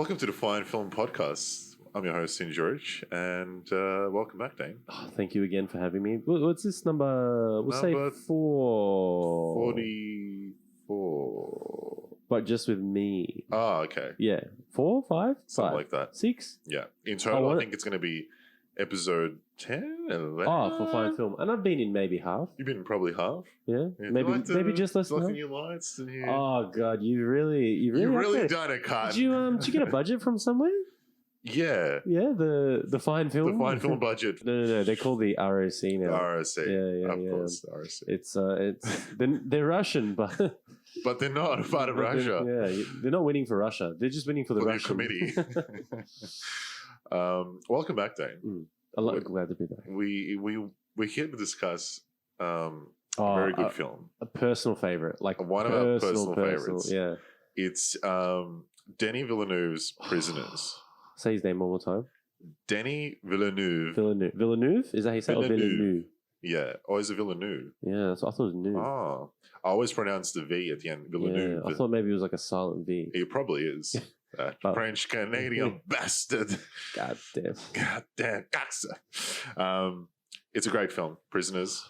Welcome to the Fine Film Podcast. I'm your host, Sin George, and welcome back, Dane. Oh, thank you again for having me. What's this number? We'll Number say 4. 44. But just with me. Oh, okay. Yeah. 4, 5? Something 5, like that. 6? Yeah. In total, I think it's going to be episode 10, 11. Oh, for Fine Film. And I've been in maybe half. You've been in probably half. Yeah. Yeah. Maybe just less than half. New lights in here. Oh, God. You've really done it, Cut. Did you get a budget from somewhere? Yeah. Yeah, the Fine Film. The Fine Film budget. No. They're called the ROC now. ROC. Yeah. Of course, the ROC. It's they're Russian, but they're not a part of Russia. They're not winning for Russia. They're just winning for the Russian committee. Welcome back, Dane. Glad to be back. We're here to discuss a very good film. A personal favorite, like one of our personal favorites. Yeah, it's Denis Villeneuve's Prisoners. Say his name one more time. Denis Villeneuve. Villeneuve? Is that how you say it? Villeneuve. Yeah. Or is it Villeneuve? Yeah, so I thought it was new. Oh. I always pronounce the V at the end. Villeneuve. Yeah, I thought maybe it was like a silent V. It probably is. French Canadian bastard. God damn. Cocksucker. It's a great film. Prisoners.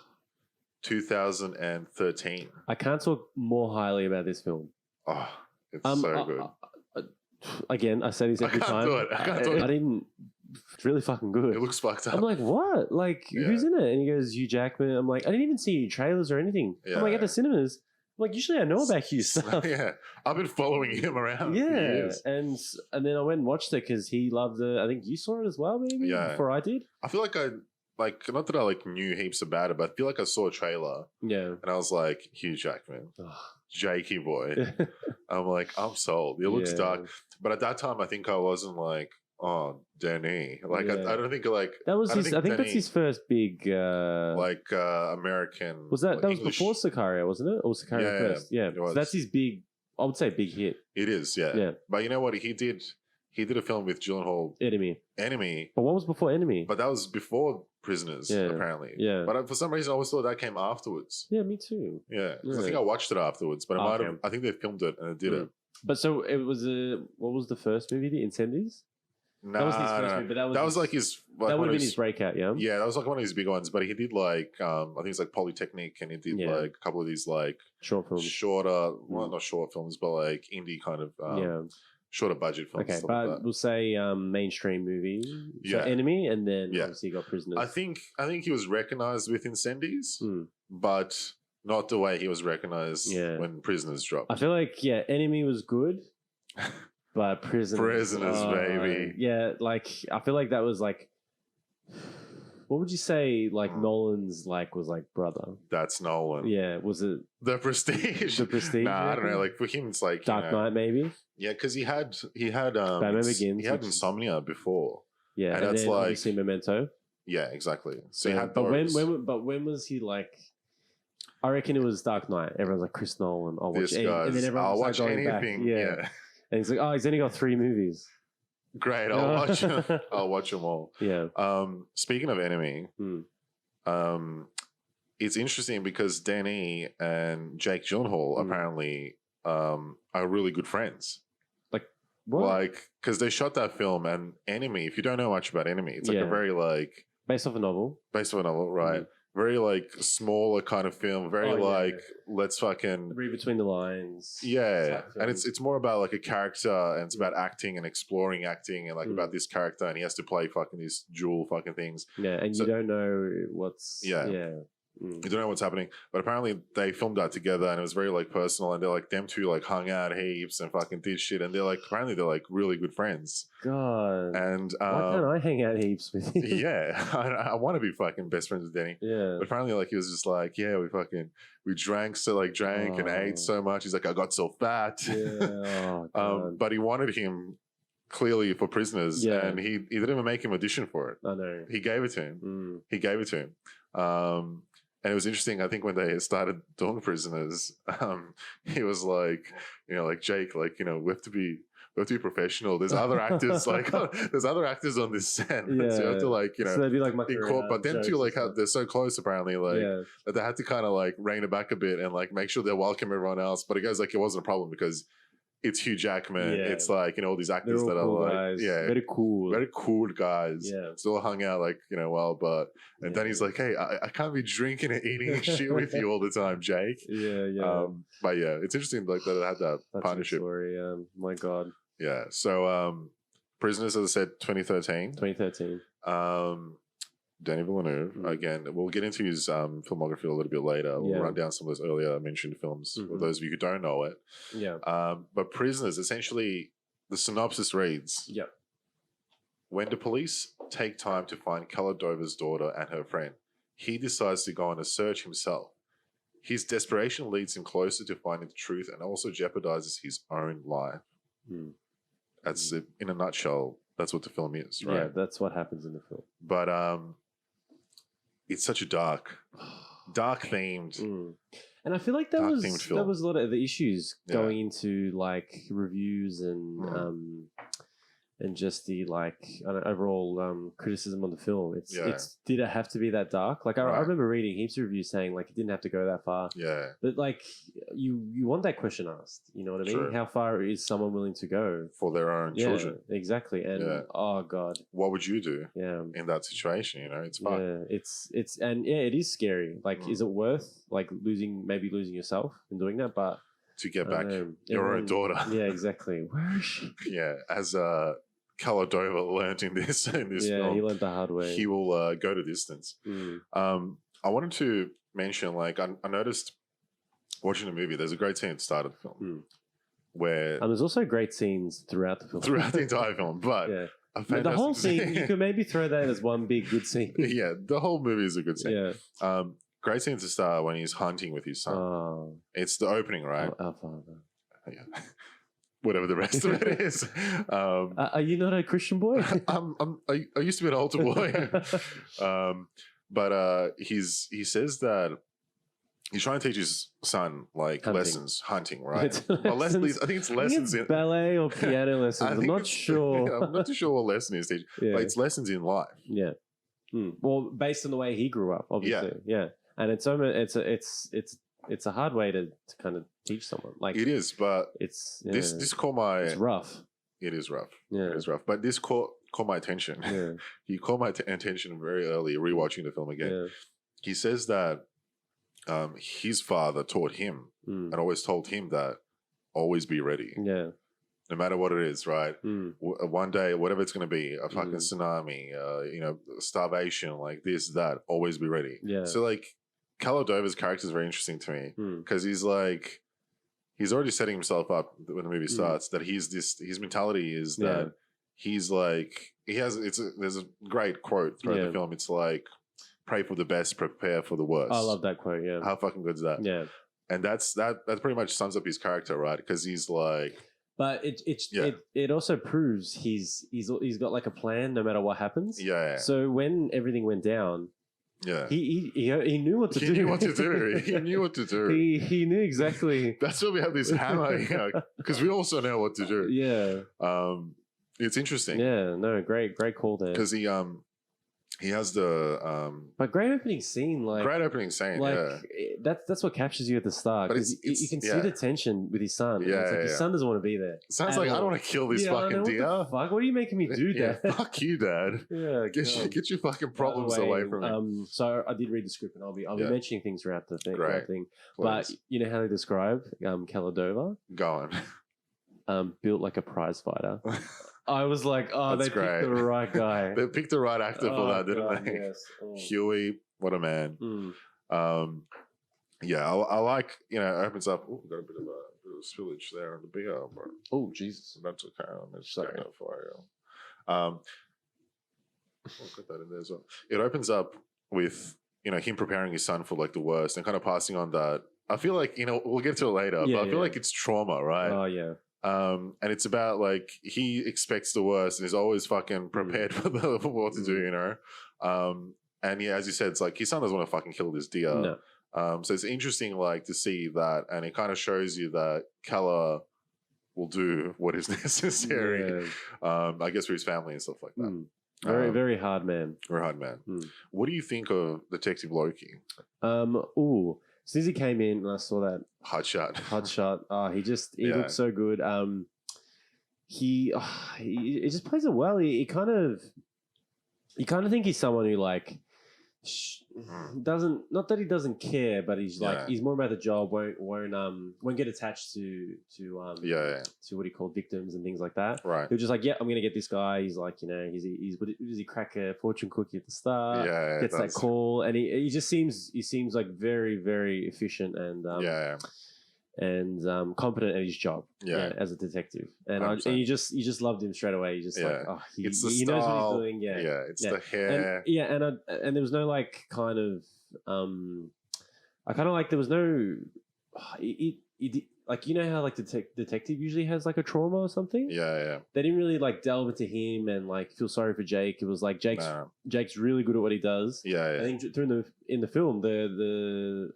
2013. I can't talk more highly about this film. Oh, it's so good. Again, I say this every time. I can't do it. I didn't. It's really fucking good. It looks fucked up. I'm like, what? Like, who's in it? And he goes, Hugh Jackman. I'm like, I didn't even see any trailers or anything. Yeah. I'm like, at the cinemas. I'm like, usually I know about Hugh stuff. Yeah. I've been following him around. Yeah. For years. And then I went and watched it because he loved it. I think you saw it as well, maybe? Yeah. Before I did. I feel like not that I knew heaps about it, but I feel like I saw a trailer. Yeah. And I was like, Hugh Jackman. Jakey boy. I'm like, I'm sold. It looks dark. But at that time, I think I wasn't like, oh, Denis. Like, I don't think like... That was I think that's his first big... American... Was that English. Was before Sicario, wasn't it? Or Sicario first? Yeah. So that's his big... I would say big hit. It is, yeah. But you know what? He did a film with Gyllenhaal. Enemy. But what was before Enemy? But that was before Prisoners, apparently. Yeah. But for some reason, I always thought that came afterwards. Yeah, me too. Yeah. I think I watched it afterwards, but I think they filmed it and it did it. But so it was what was the first movie? The Incendies? Nah, that was his first movie, but that was like his... Like that would have been his breakout, yeah? Yeah, that was like one of his big ones, but he did like, I think it's like Polytechnic, and he did like a couple of these like... Short films. Well, not short films, but like indie kind of... shorter budget films. Okay, but we'll say mainstream movie. So Enemy, and then obviously you got Prisoners. I think he was recognized with Incendies, but not the way he was recognized when Prisoners dropped. I feel like Enemy was good, but Prisoners, baby. Yeah, like I feel like that was like. What would you say? Like Nolan's was like brother. That's Nolan. Yeah, was it The Prestige? The Prestige. Nah, I don't know. Like for him, it's like Dark Knight, maybe. Yeah, because he had Batman Begins. He had Insomnia before. Yeah, and that's then like obviously Memento. Yeah, exactly. So he had those. When was he like? I reckon it was Dark Knight. Everyone's like Chris Nolan. I'll watch and then I'll watch anything. Yeah. And he's like, oh, he's only got 3 movies. Great, I'll watch them. I'll watch them all. Yeah. Speaking of Enemy, it's interesting because Danny and Jake Gyllenhaal apparently are really good friends. Like what? Like because they shot that film, and Enemy. If you don't know much about Enemy, it's like a very like based off a novel, right? Very like smaller kind of film. Very let's fucking read between the lines. Yeah, and it's more about like a character, and it's about acting and exploring acting, and like about this character, and he has to play fucking these dual fucking things. Yeah, and you don't know what's You don't know what's happening, but apparently they filmed that together, and it was very like personal, and they're like them two like hung out heaps and fucking did shit, and they're like apparently they're like really good friends. God, and why can't I hang out heaps with you? Yeah, I want to be fucking best friends with Denny. Yeah, but apparently like he was just like we drank and ate so much. He's like I got so fat. Yeah, but he wanted him clearly for Prisoners, and he didn't even make him audition for it. I know. He gave it to him. He gave it to him. And it was interesting. I think when they started doing Prisoners, he was like, like Jake, like we have to be professional. There's other actors, there's other actors on this set, so you have to so they'd be like but them two they're so close apparently, that they had to kind of like rein it back a bit and like make sure they welcome everyone else. But it goes like it wasn't a problem because it's Hugh Jackman. Yeah. It's like, you know, all these actors They're that all cool are like, guys. yeah, Very cool. very cool guys. Yeah. Still hung out like, you know, well, but and then Yeah. he's like, hey, I can't be drinking and eating and shit with you all the time, Jake. Yeah. But yeah, it's interesting like that it had that That's partnership. a story. My God. Yeah. So Prisoners, as I said, 2013. 2013. Denis Villeneuve. Again, we'll get into his filmography a little bit later. We'll run down some of those earlier mentioned films for those of you who don't know it. Yeah. But Prisoners, essentially, the synopsis reads: Yep. when the police take time to find Kaladova's daughter and her friend, he decides to go on a search himself. His desperation leads him closer to finding the truth and also jeopardizes his own life. That's it, in a nutshell. That's what the film is, right? Yeah, that's what happens in the film. But it's such a dark themed. And I feel like that was a lot of the issues going into like reviews and just the overall criticism on the film. It's did it have to be that dark? Like I remember reading heaps of reviews saying like it didn't have to go that far. Yeah. But like you want that question asked. You know what I mean? True. How far is someone willing to go for their own children? Exactly. And oh god, what would you do? Yeah. In that situation, you know, it's fun. Yeah, it's and it is scary. Like, is it worth like losing yourself in doing that? But to get back your own daughter. Yeah, exactly. Where is she? Yeah, as Kaladova learned in this film. Yeah, he learned the hard way. He will go to distance. I wanted to mention, like, I noticed watching the movie, there's a great scene at the start of the film where... there's also great scenes throughout the film. Throughout the entire film, but... Yeah. The whole scene, you could maybe throw that as one big good scene. Yeah, the whole movie is a good scene. Yeah. Great scene to start when he's hunting with his son. Oh. It's the opening, right? Our father. Yeah. Whatever the rest of it is. Are you not a Christian boy? I used to be an altar boy. But he says that he's trying to teach his son like hunting, right? Lessons. I think it's lessons in ballet or piano lessons. I'm not sure. Yeah, I'm not too sure what lesson he's teaching, but it's lessons in life. Yeah. Well, based on the way he grew up, obviously. Yeah. And it's a hard way to kind of teach someone. Like it is, but this caught my. It's rough. It is rough. Yeah, it is rough. But this caught my attention. Yeah. He caught my attention very early. Rewatching the film again, he says that his father taught him and always told him that always be ready. Yeah. No matter what it is, right? One day, whatever it's going to be, a fucking tsunami, starvation, like this, that, always be ready. Yeah. So like. Kaladova's character is very interesting to me because he's already setting himself up when the movie starts that his mentality is that he's like there's a great quote throughout the film. It's like pray for the best, prepare for the worst. I love that quote. Yeah, how fucking good is that? Yeah, and that pretty much sums up his character, right? Because he's like, but it also proves he's got like a plan no matter what happens. Yeah. So when everything went down. Yeah, he knew what to do. He knew what to do. He knew what to do. He knew exactly. That's why we have this hammer, because we also know what to do. Yeah. It's interesting. Yeah. No. Great call there. Because he has the but great opening scene, like that's what captures you at the start, because you can see the tension with his son. Yeah, it's like his son doesn't want to be there. Sounds like I don't want to kill this fucking deer. What are you making me do, Dad? Fuck you, Dad. Yeah, get your fucking problems away from me. So I did read the script, and I'll be mentioning things throughout the thing. Great. But you know how they describe Kaladova? Go on. Built like a prize fighter. I was like, that's they great. picked the right guy. They picked the right actor for that, didn't they? Yes. Huey, what a man. Yeah, I like, opens up. Oh, got a bit of spillage there on the beer. But oh, Jesus. That's okay. I'm just saying that for you. I'll put that in there as well. It opens up with, him preparing his son for like the worst and kind of passing on that. I feel like, we'll get to it later, but I feel like it's trauma, right? Oh, yeah. And it's about like he expects the worst and is always fucking prepared for what to do, and as you said, it's like his son doesn't want to fucking kill this deer. No. So it's interesting, like, to see that, and it kind of shows you that Kala will do what is necessary. I guess for his family and stuff like that. Very, very hard man. Very hard man. What do you think of Detective Loki? soon as he came in and I saw that Hot shot. He looked so good. He just plays it well. You kind of think he's someone who like doesn't, not that he doesn't care, but he's like he's more about the job. Won't get attached to what do you call victims and things like that. Right. He'll just like, I'm gonna get this guy. He's like, he's does he crack a fortune cookie at the start? Gets that call, and he seems like very, very efficient and competent at his job. As a detective, and you just loved him straight away. You just like, he knows what he's doing. It's the hair. And there was no like kind of I kind of like there was no like, how like detective usually has like a trauma or something. They didn't really like delve into him and like feel sorry for Jake. It was like Jake's really good at what he does. I think in the film the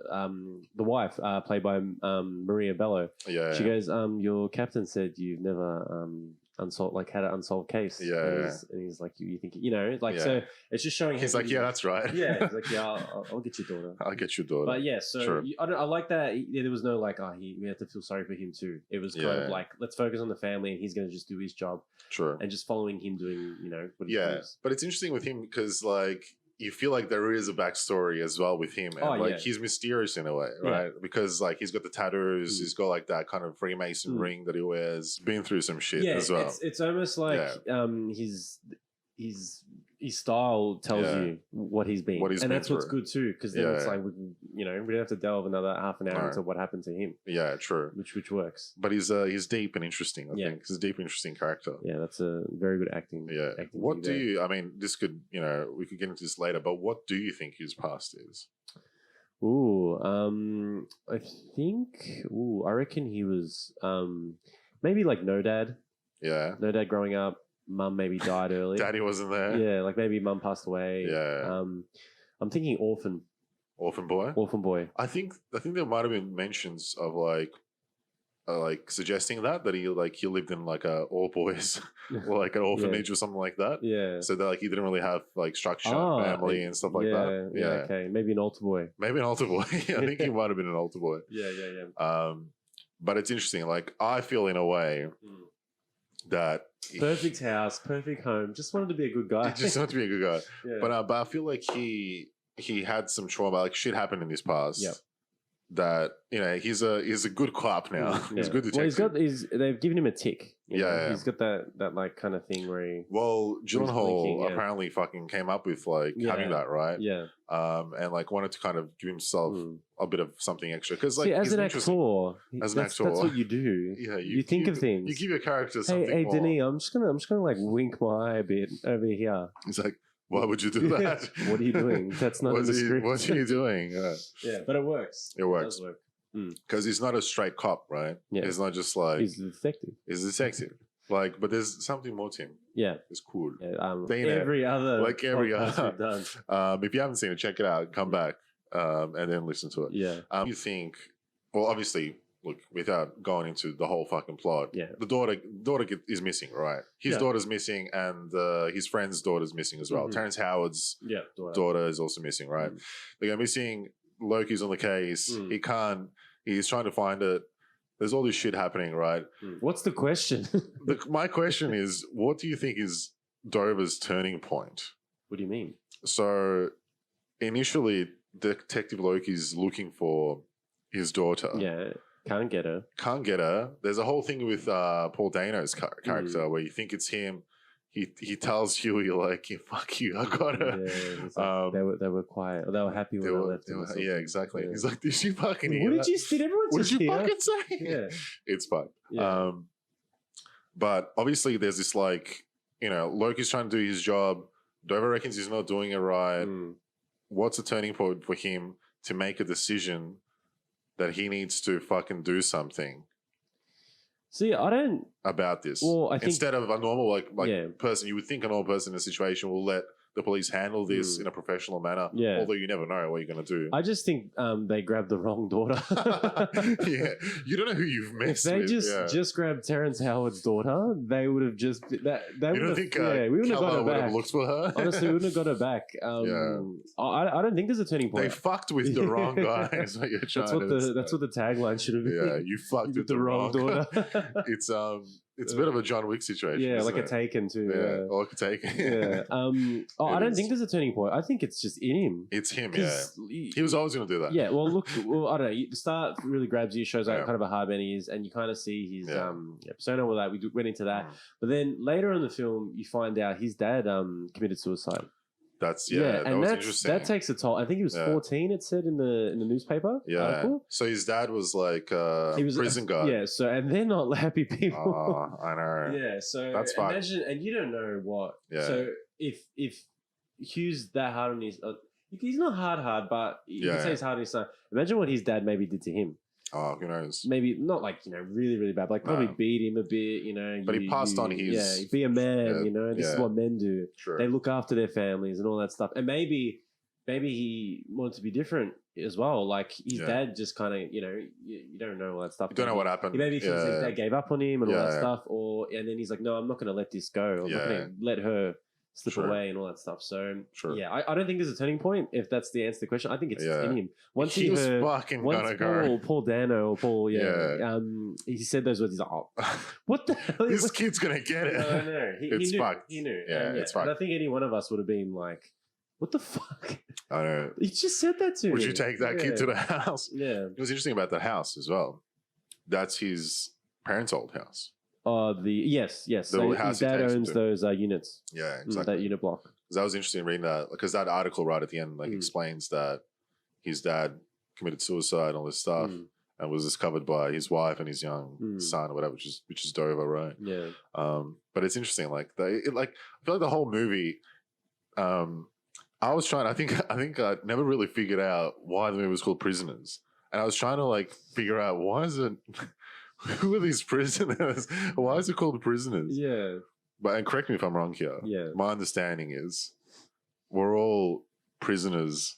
wife played by Maria Bello. She goes, your captain said you've never had an unsolved case. And he's like, you think, so it's just showing. He's like, that's right. He's like, I'll get your daughter. I'll get your daughter. But I like that. There was no like, we have to feel sorry for him too. It was kind of like, let's focus on the family, and he's going to just do his job. And just following him doing, what he does. But it's interesting with him because like, you feel like there is a backstory as well with him, and he's mysterious in a way, right? Because like he's got the tattoos, he's got like that kind of Freemason ring that he wears. Been through some shit as well. It's almost like his style tells you what he's been, and that's what's good too. Because then it's like we don't have to delve another half an hour into what happened to him. True. Which works. But he's deep and interesting. I think he's a deep, interesting character. That's a very good acting. Acting what do you? I mean, this could we could get into this later. But what do you think his past is? I reckon he was maybe like no dad. No dad growing up. Mum maybe died early. Daddy wasn't there. Like maybe mum passed away. I'm thinking orphan. Orphan boy. I think there might have been mentions of like suggesting that he lived in like a all boys or like an orphanage or something like that. So that like he didn't really have like structure, family and stuff like that. Okay, maybe an altar boy. I think he might have been an altar boy. But it's interesting. Like I feel in a way that perfect house, perfect home. Just wanted to be a good guy. Just wanted to be a good guy. But I feel like he had some trauma. Like shit happened in his past. That he's a good cop now. He's a good detective. Well, they've given him a tick. He's got that like kind of thing where he. Well, Gyllenhaal apparently fucking came up with like having that, right? And like wanted to kind of give himself a bit of something extra because like as an actor, that's what you do. You think of things. You give your character something. Hey, more. Denis, I'm just gonna like wink my eye a bit over here. He's like, why would you do that? What are you doing? That's not in the script. What are you doing? But it works. It works. It does work. Because he's not a straight cop, right? He's not just like... He's a detective. He's a detective. Like, but there's something more to him. It's cool. Every other... Like every other... if you haven't seen it, check it out. Come back and then listen to it. You think... Well, obviously... Look, without going into the whole fucking plot, the daughter is missing, right? His daughter's missing, and his friend's daughter's missing as well. Terrence Howard's daughter is also missing, right? They go missing. Loki's on the case. He can't. He's trying to find it. There's all this shit happening, right? What's the question? My question is, what do you think is Dover's turning point? What do you mean? So, initially, Detective Loki's looking for his daughter. Can't get her. There's a whole thing with Paul Dano's character where you think it's him. He tells Huey like, "Fuck you, I got her." Like, they were quiet. They were happy when I left. Exactly. He's like, "Did she fucking hear What did you say? What did you fucking say?" It's fun. But obviously, there's this like, Loki's trying to do his job. Dover reckons he's not doing it right. What's a turning point for him to make a decision that he needs to fucking do something? See, I don't... About this. Well, I think... Instead of a normal, like person, you would think a normal person in a situation will let the police handle this in a professional manner. Yeah. Although you never know what you're going to do. I just think they grabbed the wrong daughter. Yeah, you don't know who you've missed. If they just grabbed Terrence Howard's daughter, they would have just that. You don't think we wouldn't have got her back. Looked for her? Honestly, we wouldn't have got her back. I don't think there's a turning point. They fucked with the wrong guy. Is what you're trying that's what the tagline should have been. Yeah, you fucked with the wrong daughter. It's a bit of a John Wick situation. Yeah, like a Taken too. Yeah, like a Taken. Yeah. I don't think there's a turning point. I think it's just in him. It's him. Yeah. He was always going to do that. Yeah. Well, look. Well, I don't know. The start really grabs you, shows out kind of a hard man he is, and you kind of see his persona with that. We went into that, but then later in the film, you find out his dad committed suicide. That was interesting. That takes a toll. I think he was 14. It said in the newspaper. Yeah. Article. So his dad was like he was prison guard. Yeah. So and they're not happy people. Oh, I know. Yeah. So that's imagine, and you don't know what. Yeah. So if Hugh's that hard on his, he's not hard, but you can say he's hard on his son. Imagine what his dad maybe did to him. Oh, who knows? Maybe not like, really, really bad. Like probably beat him a bit, But he passed on his... be a man, This is what men do. Sure. They look after their families and all that stuff. And maybe he wanted to be different as well. Like his dad just kind of, you don't know all that stuff. You don't know what happened. Maybe he thinks his dad gave up on him and all that stuff. And then he's like, no, I'm not going to let this go. I'm not going to let her slip away and all that stuff. So I don't think there's a turning point if that's the answer to the question. I think it's in him. Once he was fucking gonna go. Paul Dano or Paul, he said those words. He's like, oh, what the hell? This kid's gonna get it. No, no, he knew. Fucked. He knew. Yeah, it's fucked. And I think any one of us would have been like, what the fuck? I know. He just said that to me. Would you take that kid to the house? Yeah. It was interesting about that house as well. That's his parents' old house. Yes. So his dad owns those units. Yeah, exactly. That unit block. That was interesting reading that, because that article right at the end explains that his dad committed suicide and all this stuff, and was discovered by his wife and his young son or whatever, which is Dover, right? Yeah. But it's interesting, I feel like the whole movie. I think I never really figured out why the movie was called Prisoners, and I was trying to figure out why is it. Who are these prisoners? Why is it called Prisoners? Yeah. And correct me if I'm wrong here. Yeah. My understanding is we're all prisoners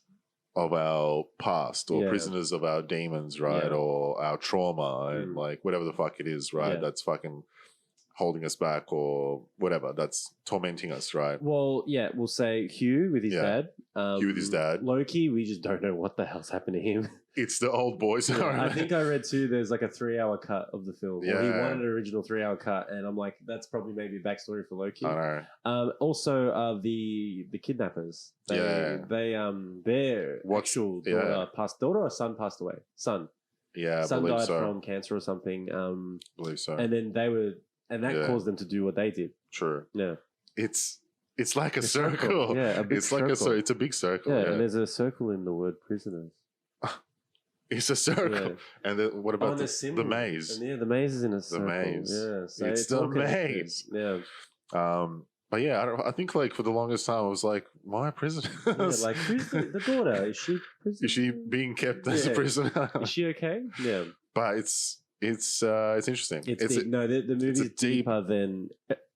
of our past, or prisoners of our demons, right? Yeah. Or our trauma and whatever the fuck it is, right? Yeah. That's fucking holding us back or whatever. That's tormenting us, right? Well, yeah, we'll say Hugh with his dad. Hugh with his dad. Loki, we just don't know what the hell's happened to him. It's the old boys. I think I read too, there's a 3-hour cut of the film. Yeah. He wanted an original 3-hour cut, and I'm like, that's probably maybe a backstory for Loki. I know. Also, the kidnappers. Their actual daughter or son passed away. Son. Yeah, son died from cancer or something. Believe so. And then that caused them to do what they did. True. Yeah. It's like a circle. Yeah, a big circle. It's a big circle. Yeah, and there's a circle in the word prisoners. It's a circle. Yeah. And then what about the maze? And the maze is in a circle. The maze. Yeah, so it's the maze. Yeah. But yeah, I think for the longest time I was like, why prisoners? Yeah, who's the daughter? Is she prisoner? Is she being kept as a prisoner? Is she okay? Yeah. But it's interesting. It's deep. No, the movie's deeper than...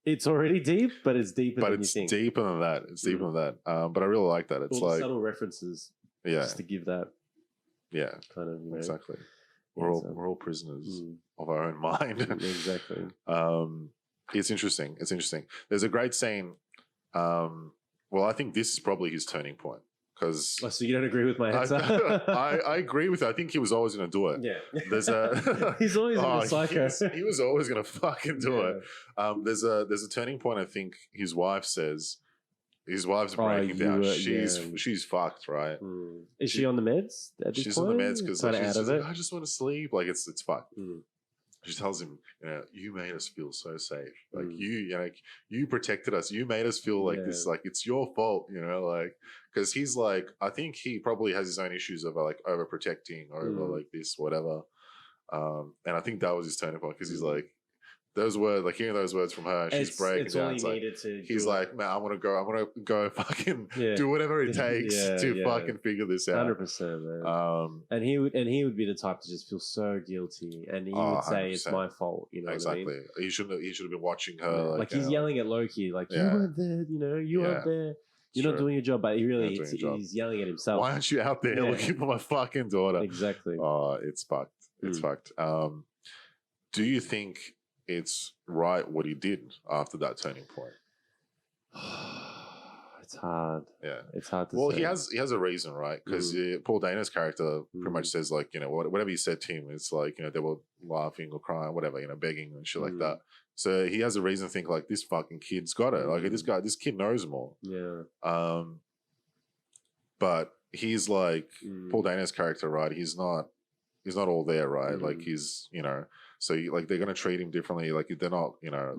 It's already deep, but it's deeper than you think. But it's deeper than that. It's deeper than that. But I really like that. It's all the subtle references. Yeah. Just to give that. Yeah. Kind of, exactly. We're all prisoners of our own mind. Exactly. It's interesting. There's a great scene. Well, I think this is probably his turning point. So you don't agree with my answer? I agree with it. I think he was always going to do it. Yeah. He's always a psycho. He was always going to fucking do it. There's a turning point. I think his wife says. His wife's breaking down. She's fucked, right? Is she on the meds at this point? She's on the meds because she's like, I just want to sleep. It's fucked. She tells him, you made us feel so safe. You protected us. You made us feel like this. It's your fault. Because he's I think he probably has his own issues of overprotecting or over this whatever. And I think that was his turning point, because he's like. Those words, hearing those words from her, she's breaking down. He's like, man, I want to go fucking do whatever it takes to fucking figure this out. 100%, man. And he would be the type to just feel so guilty, and he would say 100%. It's my fault. Exactly. What I mean? He should have been watching her. He's yelling at Loki, you weren't there. You weren't there. you're not doing your job, but he's yelling at himself. Why aren't you out there looking for my fucking daughter? Exactly. Oh, it's fucked. It's fucked. Do you think it's right what he did after that turning point? It's hard. Yeah, it's hard to say. Well, he has a reason, right? Because Paul Dano's character pretty much says like, you know, whatever he said to him, it's like, you know, they were laughing or crying, whatever, you know, begging and shit like that. So he has a reason to think like this fucking kid's got it. Like this kid knows more. Yeah. But he's like Paul Dano's character, right? He's not all there, right? Like he's, you know, so like they're gonna treat him differently. Like they're not, you know,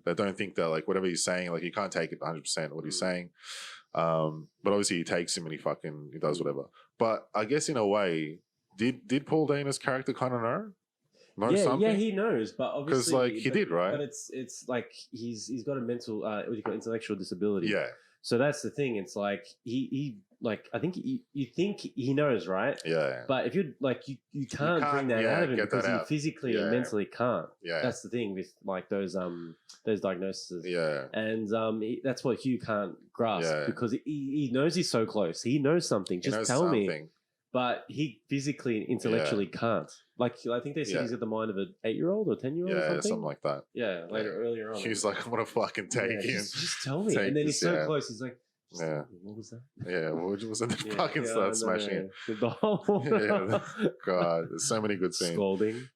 they don't think that like whatever he's saying, like you can't take it 100% what he's saying. But obviously he takes him and he does whatever. But I guess in a way, did Paul Dano's character kind of know? Yeah, he knows, but obviously because like he did, right? But it's like he's got a mental, what do you call it, intellectual disability. Yeah. So that's the thing. It's like he like I think you think he knows, right? Yeah. But if you like you can't bring that out of him because he physically and mentally can't. Yeah. That's the thing with like those diagnoses. Yeah. And that's what Hugh can't grasp because he knows he's so close. He knows something. Just tell me. But he physically and intellectually can't. Like, I think they said he's got the mind of an 8-year-old or 10-year-old or something. Something like that. Yeah, earlier on. He's like, I'm going to fucking take him. Just tell me. And then he's so close, he's like, what was that? Yeah, what was that? Fucking start smashing it. The whole... God, there's so many good scenes. Scolding.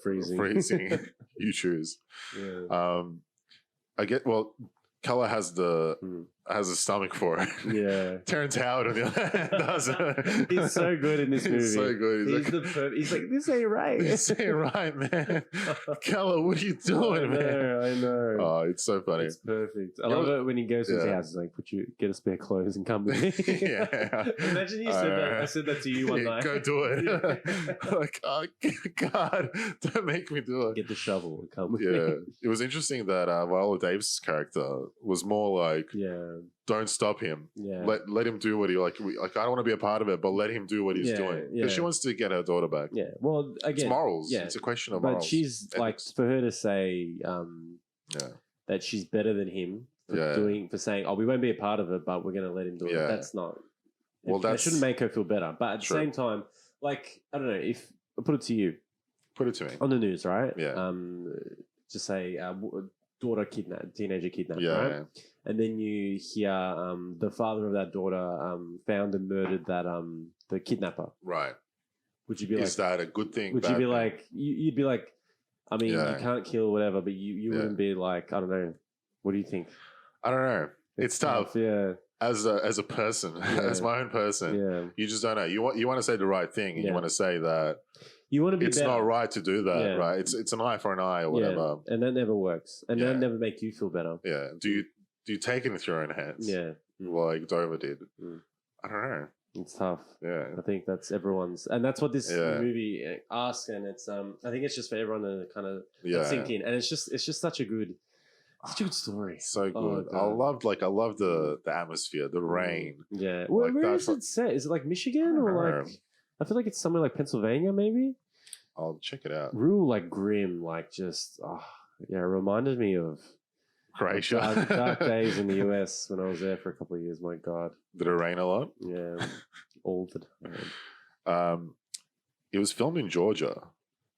Freezing. You choose. Yeah. Keller has a stomach for it. Yeah. Terrence Howard on the other hand doesn't. He's so good in this movie. He's so good. He's like, this ain't right. This ain't right, man. Keller, what are you doing, man? I know. Oh, it's so funny. It's perfect. I love it when he goes to his house. He's like, get a spare clothes and come with me. Yeah. Imagine you said that. I said that to you one night. Go do it. Like, oh, God, don't make me do it. Get the shovel and come with me. Yeah. It was interesting that Viola Davis' character was more like, don't stop him. Yeah. Let him do what he like. I don't want to be a part of it, but let him do what he's doing because she wants to get her daughter back. Yeah. Well, again, it's morals. Yeah. It's a question of morals. But she's like, for her to say, that she's better than him for saying, oh, we won't be a part of it, but we're going to let him do it. That's not. Well, that shouldn't make her feel better. But at the same time, like, I don't know, if I'll put it to you. Put it to me. On the news, right? Yeah. Just say daughter kidnapped, teenager kidnapped, right? Yeah. And then you hear the father of that daughter found and murdered that the kidnapper. Right. Would you be is that a good thing? Would you be like you'd be like, I mean, you can't kill whatever, but you wouldn't be like, I don't know. What do you think? I don't know. It's tough. Yeah. As a person, as my own person, you just don't know. You want to say the right thing, and you want to say that you want to be. It's not right to do that, right? It's an eye for an eye or whatever, and that never works, and that never make you feel better. Yeah. Do you take it into your own hands? Yeah. Like Dover did. I don't know. It's tough. Yeah. I think that's everyone's, and that's what this movie asks, and it's I think it's just for everyone to kind of sink in, and it's just such a good story. So good. I loved the atmosphere, the rain. Yeah. Well, where is it set? Is it like Michigan or like? I feel like it's somewhere like Pennsylvania, maybe. I'll check it out. Real like grim, like just it reminded me of Croatia. Dark days in the US when I was there for a couple of years. My God. Did it rain a lot? Yeah, all the time. It was filmed in Georgia.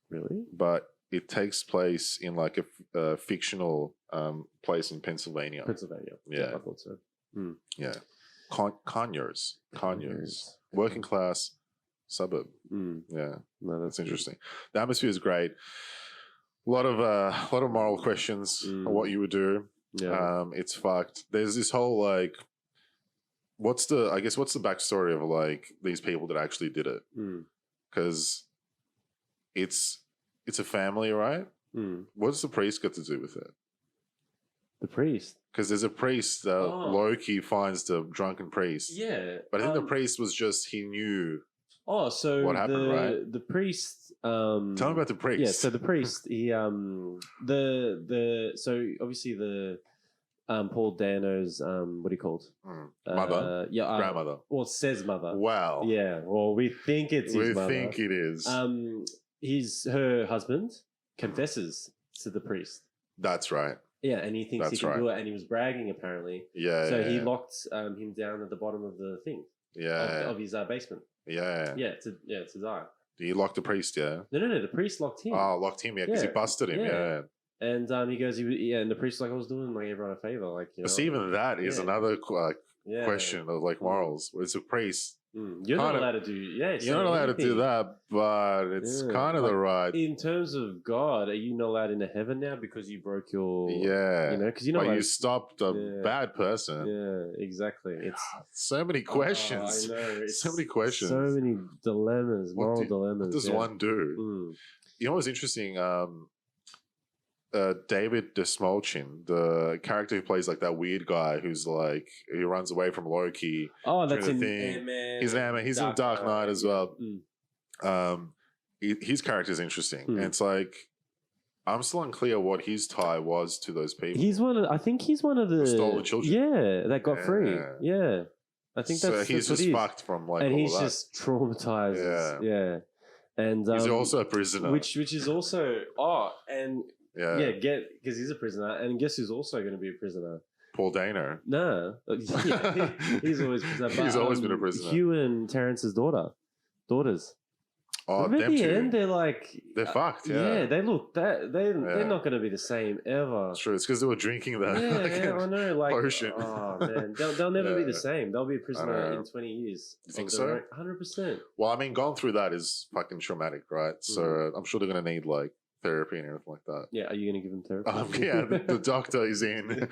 Really? But it takes place in like a fictional place in Pennsylvania. Yeah. I thought so. Yeah. Conyers. Working class suburb. Yeah. No, that's interesting. The atmosphere is great. A lot of moral questions on what you would do. Yeah. It's fucked. There's this whole like what's the backstory of like these people that actually did it? Because it's a family, right? What does the priest got to do with it? The priest? Because there's a priest that Loki finds the drunken priest. Yeah. But I think the priest was just, he knew so what happened, right? The priest... Tell me about the priest. Yeah, so the priest, he... So obviously the... Paul Dano's, what are you called? Mother? Grandmother. Well, it says mother. Wow. Yeah, well, we think it's his mother. We think it is. Her husband confesses to the priest. That's right. Yeah, and he thinks he can do it, and he was bragging apparently. Yeah. So he locked him down at the bottom of the thing. Yeah. Of his basement. Yeah. Yeah, to die. He locked the priest. Yeah. No. The priest locked him. Oh, locked him. Yeah, because he busted him. Yeah. And he goes, and the priest's like, I was doing like everyone a favor, like But see, even that is another question of like morals. It's a priest. You're not allowed to do. You're not allowed to do that, but it's kind of the right. In terms of God, are you not allowed into heaven now because you broke your? Yeah, because you stopped a bad person. Yeah, exactly. It's so many questions. I know. So many questions. So many dilemmas, moral dilemmas. What does one do? You know what's interesting? David Desmolchin, the character who plays like that weird guy who's like he runs away from Loki. Oh, that's in Ant-Man. He's an Ant-Man. He's in Dark Knight as well. His character is interesting, and it's like I'm still unclear what his tie was to those people. I think he's one of the stolen children. Yeah, that got free. Yeah, I think that's. So he's just fucked from like, and all he's of that. just traumatized. Yeah. And he's also a prisoner, which is also because he's a prisoner, and guess who's also going to be a prisoner? Paul Dano. No, he's always prisoner. But, he's always been a prisoner. Hugh and Terrence's daughters. Oh, at the end, they're like they're fucked. Yeah, they look that they're not going to be the same ever. It's true. It's because they were drinking that. I know. Like potion. Oh man, they'll never be the same. They'll be a prisoner in 20 years. You think so? 100%. Well, I mean, going through that is fucking traumatic, right? So I'm sure they're going to need like therapy and everything like that. Yeah, are you going to give them therapy? The doctor is in.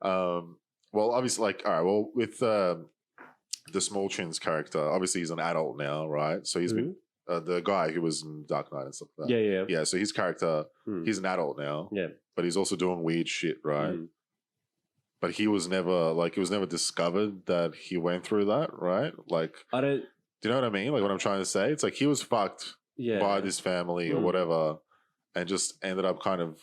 Well, obviously, like, all right. Well, with the Smolchin's character, obviously he's an adult now, right? So he's been. The guy who was in Dark Knight and stuff like that. Yeah. So his character, he's an adult now. Yeah. But he's also doing weird shit, right? But he was never it was never discovered that he went through that, right? Like, do you know what I mean? Like what I'm trying to say? It's like he was fucked by this family or whatever, and just ended up kind of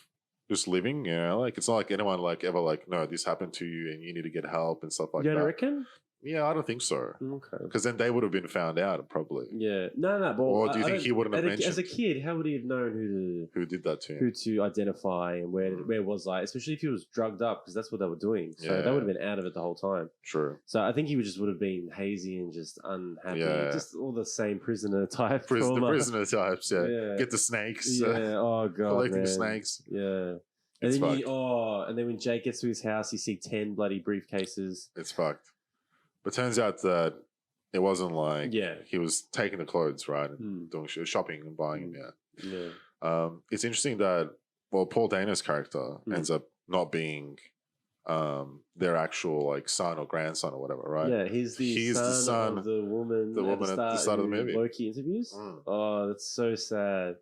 just living. You know, like it's not like anyone like ever like, no, this happened to you and you need to get help and stuff like that. You don't reckon? Yeah, I don't think so. Okay. Because then they would have been found out, probably. Yeah. No. But or do you think he wouldn't have mentioned? As a kid, how would he have known who did that to him? Who to identify and where was I? Especially if he was drugged up, because that's what they were doing. So they would have been out of it the whole time. True. So I think he would have been hazy and just unhappy. Yeah. Just all the same prisoner type. The prisoner types, yeah. Get the snakes. Yeah. Oh, God. Collecting snakes. Yeah. And then and then when Jake gets to his house, you see 10 bloody briefcases. It's fucked. But turns out that it wasn't like he was taking the clothes, right, and doing shopping and buying them. Yeah. It's interesting that Paul Dano's character ends up not being their actual like son or grandson or whatever, right? Yeah, he's the son of the woman. The woman at the start of the movie. Loki interviews. Oh, that's so sad.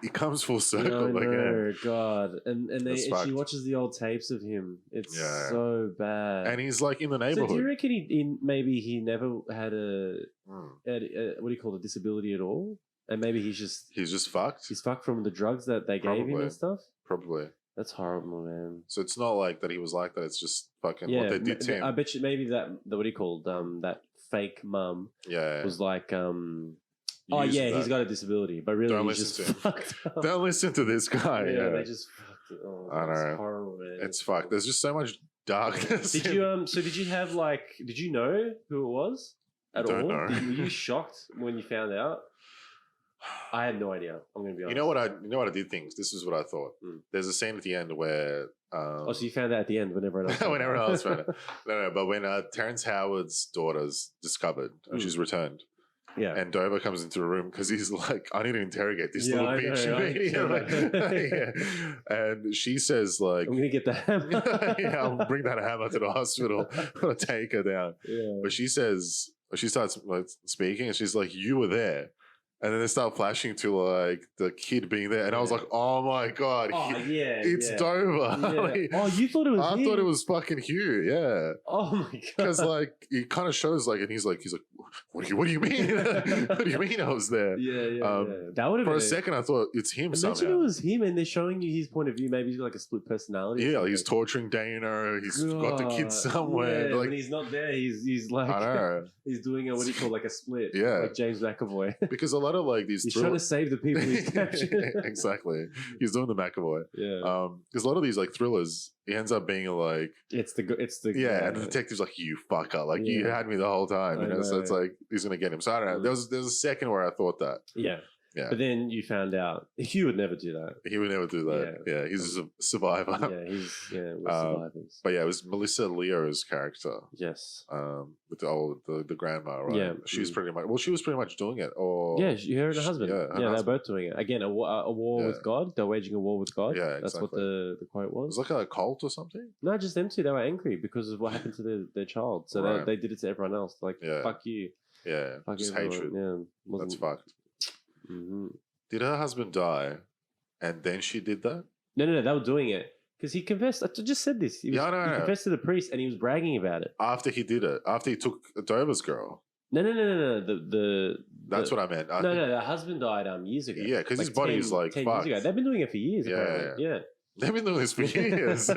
He comes full circle again. God. And she watches the old tapes of him. It's so bad. And he's like in the neighborhood. So do you reckon maybe he never had a what do you call it, a disability at all? And maybe he's just fucked? He's fucked from the drugs that they gave him and stuff? Probably. That's horrible, man. So it's not like that he was like that. It's just fucking what they did to him. I bet you maybe that what do you call that fake mum was like he's got a disability, but really don't he's just fucked up. Don't listen to this guy. Yeah, they just fucked it. Oh, I know. It's horrible, man. It's fucked. There's just so much darkness. Did you did you know who it was at all? Were you shocked when you found out? I had no idea. I'm gonna be honest. You know what I did think? This is what I thought. There's a scene at the end where so you found out at the end when everyone else when everyone else found it. No, but when Terrence Howard's daughter's discovered and she's returned. Yeah, and Dover comes into the room because he's like, I need to interrogate this little bitch. And she says, like, I'm gonna get the hammer. I'll bring that hammer to the hospital. I'm gonna take her down. Yeah. But she starts like, speaking, and she's like, you were there. And then they start flashing to like the kid being there, and I was like, "Oh my God, it's Dover." Yeah. You thought it was? I thought it was fucking Hugh. Yeah. Oh my God. Because like it kind of shows like, and he's like, what do you mean? What do you mean I was there? Yeah. That would have for a second. I thought it's him. Imagine it was him, and they're showing you his point of view. Maybe he's like a split personality. Yeah, he's torturing Dano. He's got the kids somewhere. Yeah, like, when he's not there, he's like, I know. He's doing what do you call, like a split? Yeah, like James McAvoy. Because a lot of like these, he's trying to save the people he's captured. Exactly, he's doing the McAvoy. Yeah. Because a lot of these like thrillers, he ends up being like, it's the and the detective's like, you fucker, like you had me the whole time, you know. So it's like he's gonna get him. So I don't know. There's a second where I thought that. Yeah. But then you found out he would never do that. He would never do that. Yeah, he's a survivor. We're survivors. But yeah, it was Melissa Leo's character. Yes. With the grandma, right? Yeah. She was pretty much doing it. Or her and her husband. Her they're husband. both doing it. Again, a war with God. They're waging a war with God. Yeah, that's what the quote was. It was like a cult or something. No, just them two. They were angry because of what happened to their child. So they did it to everyone else. Like, fuck you. Yeah, fuck just everyone. hatred. Yeah, that's fucked. Mm-hmm. Did her husband die, and then she did that? No. They were doing it because he confessed. I just said this. He confessed to the priest, and he was bragging about it after he did it. After he took Dover's girl. No. That's what I meant. No. The husband died years ago. Yeah, because his body's like 10 years ago. They've been doing it for years. Yeah. They've been doing this for years.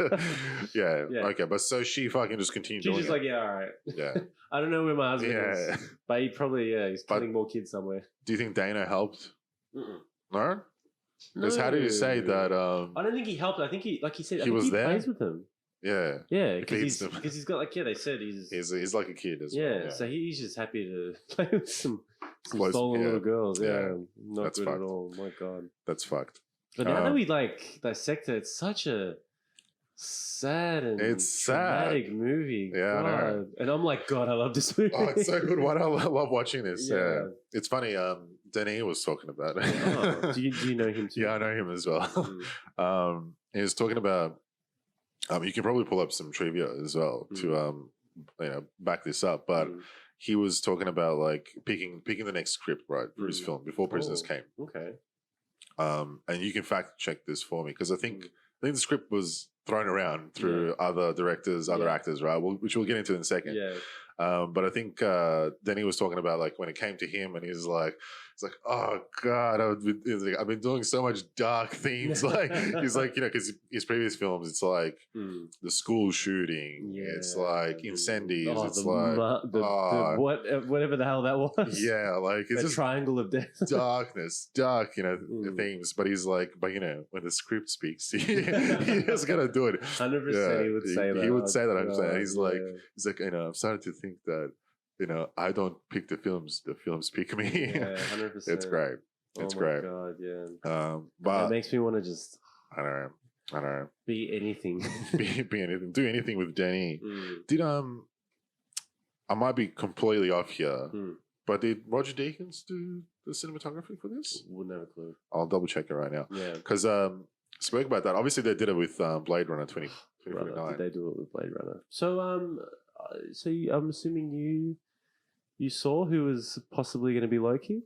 Yeah. Okay, but so she fucking just continued doing it. She's just like, all right. Yeah. I don't know where my husband is, but he probably he's killing more kids somewhere. Do you think Dano helped? Mm-mm. No. Because how did you say that? I don't think he helped. I think he said, he was there. Plays with them. Yeah. Yeah, because he's got like they said he's like a kid as well. Yeah, so he's just happy to play with some stolen little girls. Yeah, not that's good fucked. at all. My God, that's fucked. But now that we like dissect it, it's such a sad and dramatic movie. Yeah, God. I know. And I'm like, God, I love this movie. Oh, it's so good. I love watching this. Yeah. It's funny. Denis was talking about it. Oh, do you know him too? Yeah, I know him as well. He was talking about. You can probably pull up some trivia as well to back this up, but he was talking about like picking the next script right for his film before Prisoners came. Okay. And you can fact check this for me because I think the script was thrown around through other directors, other actors, right? Which we'll get into in a second. Yeah. But I think Denny was talking about like when it came to him, and he's like, oh God, I've been doing so much dark themes. Like he's like, because his previous films, it's like the school shooting, it's like incendies, it's whatever the hell that was. Yeah, like it's a triangle of death, dark, themes. But he's like, when the script speaks, he is gonna do it. 100%, he would say that. He would say that. I'm saying he's like, I'm starting to think that. I don't pick the films pick me. Yeah, 100%. It's great. It's great. Oh my God, yeah. But it makes me want to just I don't know. Be anything. be anything. Do anything with Denny. Did I might be completely off here, but did Roger Deakins do the cinematography for this? Wouldn't have a clue. I'll double check it right now. Yeah. Because spoke about that. Obviously they did it with Blade Runner 2049. Did they do it with Blade Runner? So I'm assuming you saw who was possibly going to be Loki?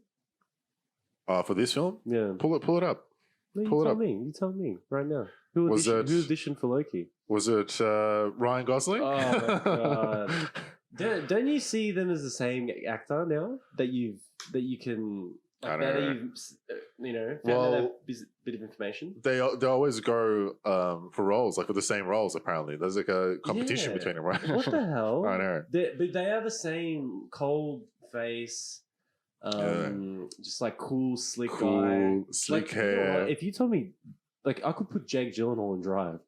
For this film? Yeah. Pull it up. No, you tell me right now. Who auditioned for Loki? Was it Ryan Gosling? Oh my God. Don't you see them as the same actor now that you can? Like, now that you've found out that bit of information. They always go for roles, like for the same roles. Apparently, there's like a competition between them, right? What the hell? I know. But they are the same cold face, just like cool, slick guy, slick hair. If you told me, like, I could put Jake Gyllenhaal in Drive.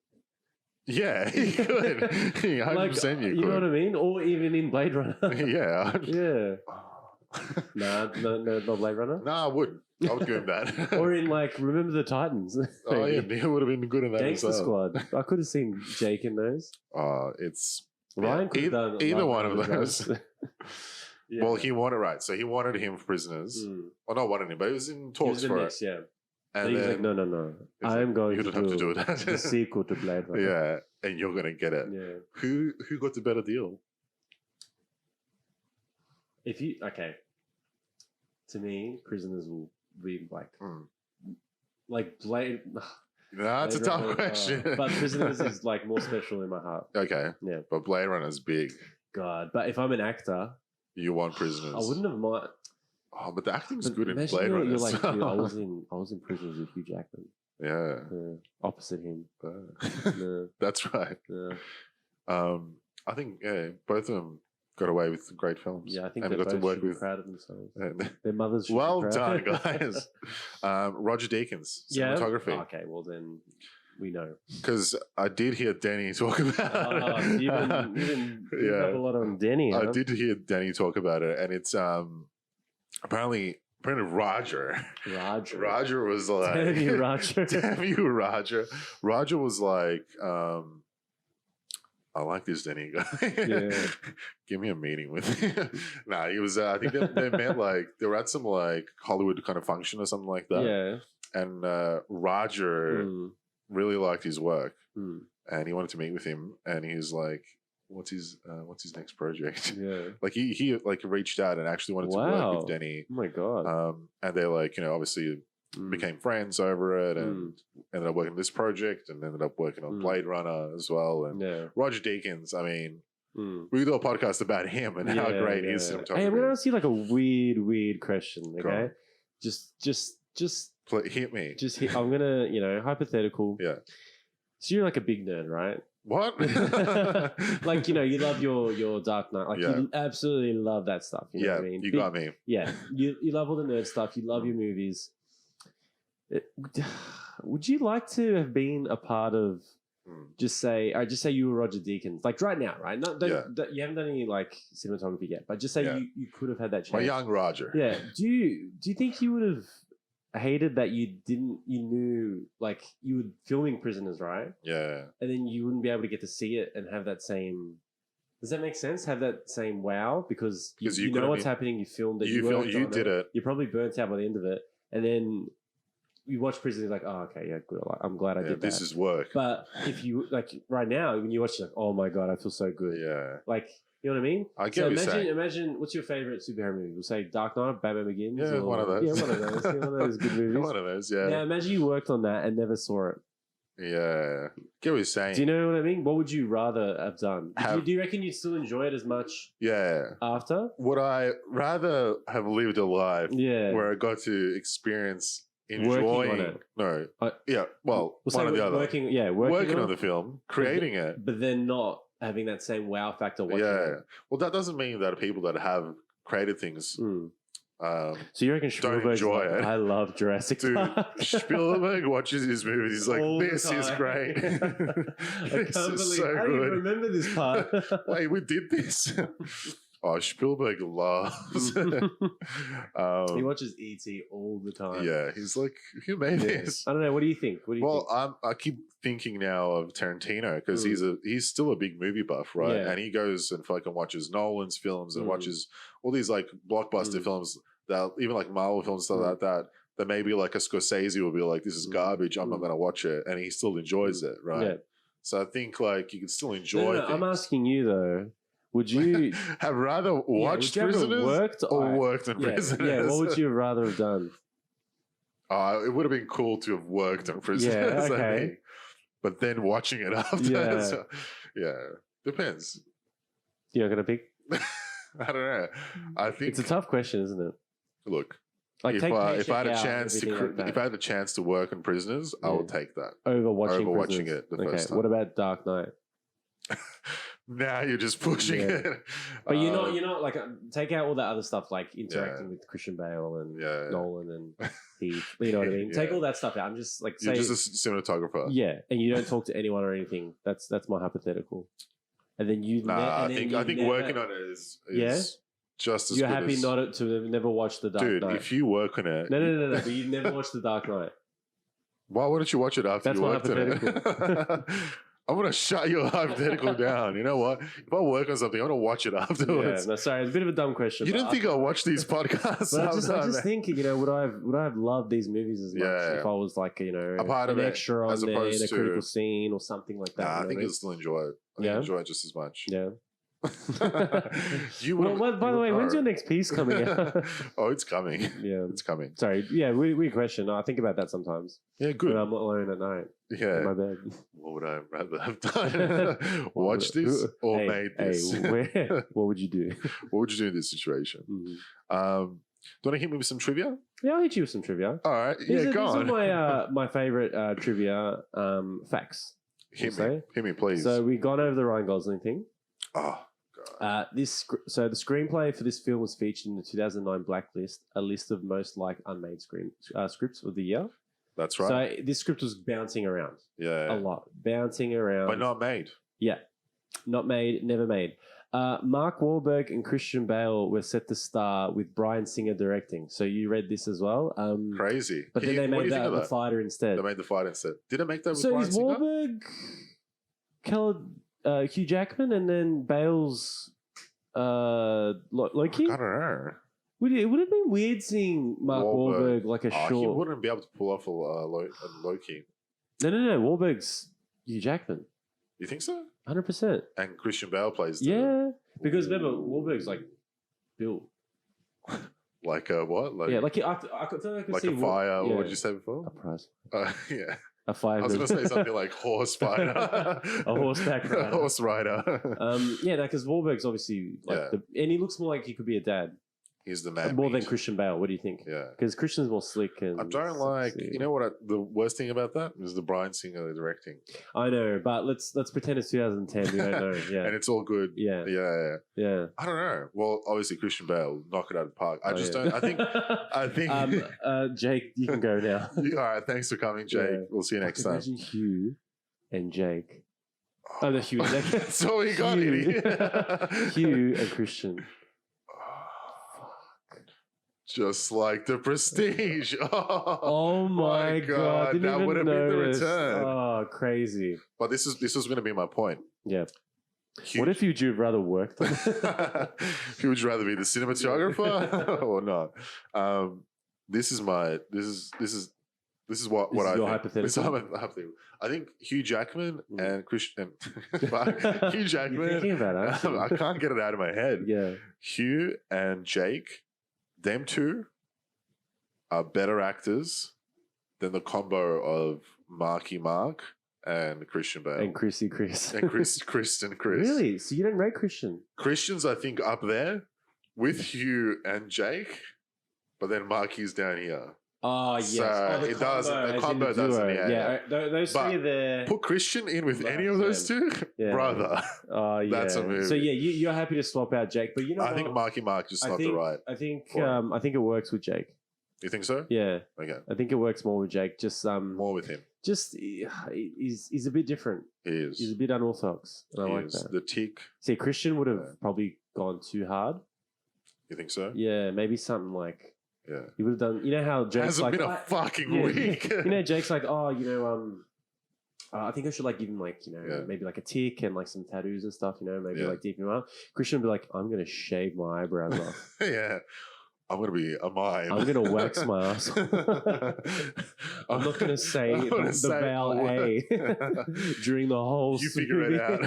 Yeah, you could. 100% you could. You know what I mean? Or even in Blade Runner. Yeah. Yeah. No, not Blade Runner. No, I wouldn't. I would give him that. Or in like Remember the Titans. Oh yeah, he would have been good in that. Gangster Squad. I could have seen Jake in those. It's Ryan could have done either one of those. Yeah. Well, he wanted so he wanted him for Prisoners. Well, not wanted him, but he was in talks for it. Yeah. And he was like, no. I'm going to have to do that. The sequel to Blade Runner. Yeah, and you're gonna get it. Yeah. Who got the better deal? To me, Prisoners will be like Blade. No, it's a tough question. But Prisoners is like more special in my heart. Okay. Yeah. But Blade Runner's big. God. But if I'm an actor, You want Prisoners. I wouldn't have mind. Oh, but the acting's good in Blade Runner. You're like, dude, I was in Prisoners with Hugh Jackman. Yeah. Opposite him. That's right. Yeah. I think both of them got away with great films. Yeah, I think they got to work with proud of themselves. Their mothers should well be done, proud. guys. Roger Deakins, cinematography. Yeah. Okay, well then we know. Because I did hear Denny talk about it. You didn't have a lot on Denny. Huh? I did hear Denny talk about it, and it's apparently Roger was like, damn you, Roger. Damn you, Roger. Roger was like, I like this Denny guy. Yeah. Give me a meeting with him. Nah, he was, I think they met like, they were at some like Hollywood kind of function or something like that. Yeah. And Roger really liked his work and he wanted to meet with him. And he's like, what's his next project? Yeah. Like he like reached out and actually wanted to work with Denny. Oh my God. And they're like, obviously became friends over it and ended up working on this project and ended up working on Blade Runner as well. And Roger Deakins, I mean, we could do a podcast about him and how great his cinematography. Hey, I'm going to ask you like a weird question, okay? Just hit me. I'm going to, hypothetical. Yeah. So you're like a big nerd, right? What? Like, you love your Dark Knight. Like, you absolutely love that stuff. You know what I mean? You got me. Yeah. You love all the nerd stuff. You love your movies. Would you like to have been a part of just say you were Roger Deakins, like right now, right? You haven't done any like cinematography yet, but just say you could have had that chance. My young Roger. Yeah. Do you think you would have hated that you knew like you were filming Prisoners, right? Yeah. And then you wouldn't be able to get to see it and have that same. Does that make sense? Have that same wow because you know what's happening. You filmed it. You did it. You're probably burnt out by the end of it, and then you watch Prisoners, like, oh, okay, yeah, good. I'm glad I did that. This is work. But if you, like, right now, when you watch it, like, oh my God, I feel so good. Yeah. Like, you know what I mean? I get what you're saying. Imagine, what's your favorite superhero movie? We'll say Dark Knight, Batman Begins. Yeah, one of those. Yeah, one of those. One of those good movies. One of those, yeah. Now, imagine you worked on that and never saw it. Yeah. Get what you're saying. Do you know what I mean? What would you rather have done? Do you reckon you'd still enjoy it as much after? Would I rather have lived a life where I got to experience enjoying on it? No. Well, one or the other. Working on the film, creating it. But then not having that same wow factor watching it. Well, that doesn't mean that people that have created things so you reckon don't enjoy it. I love Jurassic Park. Spielberg watches his movies. He's like, this is great. I can't believe how do you remember this part? Wait, we did this. Oh, Spielberg loves he watches E.T. all the time. Yeah, he's like, who made this? I don't know. What do you think? I keep thinking now of Tarantino because he's still a big movie buff, right? Yeah. And he goes and fucking watches Nolan's films and watches all these like blockbuster films that even like Marvel films stuff like that. That maybe like a Scorsese will be like, this is garbage. I'm not going to watch it, and he still enjoys it, right? Yeah. So I think like you can still enjoy. No, I'm asking you though. Would you have rather watched Prisoners or worked in Prisoners? Yeah, what would you rather have done? It would have been cool to have worked on Prisoners. Yeah, okay. I think. But then watching it after. Depends. You're going to pick? I don't know. I think it's a tough question, isn't it? Look, like if I had a chance to work on Prisoners, I would take that over watching it the first time. What about Dark Knight? Now you're just pushing it. But you're not like take out all that other stuff like interacting with Christian Bale and Nolan and Heath. You know what I mean? Take all that stuff out. I'm just like you're just a cinematographer. Yeah, and you don't talk to anyone or anything. That's my hypothetical. And then you. I think working on it is just as. You're good happy not to have never watched the Dark Knight. Dude, if you work on it, no. But you never watched the Dark Knight. Why wouldn't you watch it after you worked on it? I'm going to shut your hypothetical down. You know what? If I work on something, I'm going to watch it afterwards. Yeah, no, sorry. It's a bit of a dumb question. You didn't think I'll watch these podcasts? I just think, would I have loved these movies as much if I was like, a part of an extra on there in a critical scene or something like that? I think I'd still enjoy it. I enjoy it just as much. Yeah. By the way, when's your next piece coming out? Oh, it's coming. Yeah, it's coming. Sorry. Yeah, weird question. I think about that sometimes. Yeah, good. When I'm alone at night. Yeah. In my bed. What would I rather have done? Watch this or made this? What would you do? What would you do in this situation? Mm-hmm. Do you want to hit me with some trivia? Yeah, I'll hit you with some trivia. All right. These are my favorite trivia facts. Hit me, please. So we've gone over the Ryan Gosling thing. Oh, God. The screenplay for this film was featured in the 2009 Blacklist, a list of most liked unmade scripts of the year. That's right. So this script was bouncing around. Yeah. A lot. Bouncing around. But not made. Yeah. Not made, never made. Mark Wahlberg and Christian Bale were set to star with Bryan Singer directing. So you read this as well. Crazy. But then they made that The Fighter instead. They made The Fighter instead. Did it make that with Bryan Bryan Singer? So is Wahlberg Hugh Jackman and then Bale's Loki? I don't know. It would have been weird seeing Mark Wahlberg like a short... He wouldn't be able to pull off a Loki. No. Wahlberg's Hugh Jackman. You think so? 100%. And Christian Bale plays the... Yeah. Because remember, Wahlberg's like built. Like a what? Like, yeah, like I could like see a fire. What did you say before? A prize. Yeah. A fire. I was going to say something like horse fighter. A horseback rider. A horse rider. Yeah, because Wahlberg's obviously like and he looks more like he could be a dad. He's the man. More than Christian Bale. What do you think? Yeah. Because Christian's more slick and... I don't like... You know what? The worst thing about that is the Bryan Singer directing. I know, but let's pretend it's 2010. We don't know. Yeah. And it's all good. Yeah. Yeah. I don't know. Well, obviously Christian Bale knock it out of the park. I don't... I think... Jake, you can go now. All right. Thanks for coming, Jake. Yeah. We'll see you next time. Imagine Hugh and Jake. Oh, the Hugh. That's all you got, idiot. Hugh and Christian. Just like The Prestige. Oh my God. That would have been the return. Oh, crazy. But this was going to be my point. Yeah. Huge. What if you'd rather work on it? Would you rather be the cinematographer or not? This is what your hypothetical. I think Hugh Jackman and Christian. Hugh Jackman. You're thinking about it, I can't get it out of my head. Yeah. Hugh and Jake. Them two are better actors than the combo of Marky Mark and Christian Bale. And Chrissy Chris. And Chris and Chris. Really? So you don't rate Christian? Christian's, I think, up there with Hugh and Jake, but then Marky's down here. Oh, yes. So the combo doesn't. Yeah. Those three are there. Put Christian in with any of those two, brother. Oh, yeah. That's a movie. So, yeah, you're happy to swap out Jake, but you know I think Marky Mark just not the right. I think it works with Jake. You think so? Yeah. Okay. I think it works more with Jake. Just more with him. Just he's a bit different. He is. He's a bit unorthodox. And I like that. The tick. See, Christian would have probably gone too hard. You think so? Yeah, maybe something like... Yeah. He would have done... You know how Jake's hasn't been a fucking week. You know, Jake's like, I think I should like give him like, maybe like a tick and like some tattoos and stuff, maybe like deep him up. Christian would be like, I'm going to shave my eyebrows off. Yeah. I'm going to be a mime. I'm going to wax my ass. I'm not going to say the vowel A during the whole... You figure it out.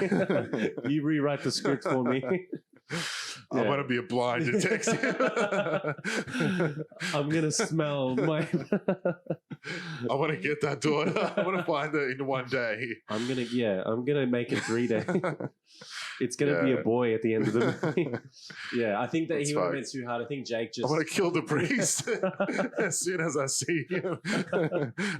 You rewrite the script for me. I want to be a blind detective. I'm going to smell my... I want to get that daughter. I want to find her in one day. I'm going to make it 3 days. It's going to be a boy at the end of the movie. Yeah, I think that he would have been too hard. I think Jake just... I want to kill the priest as soon as I see him.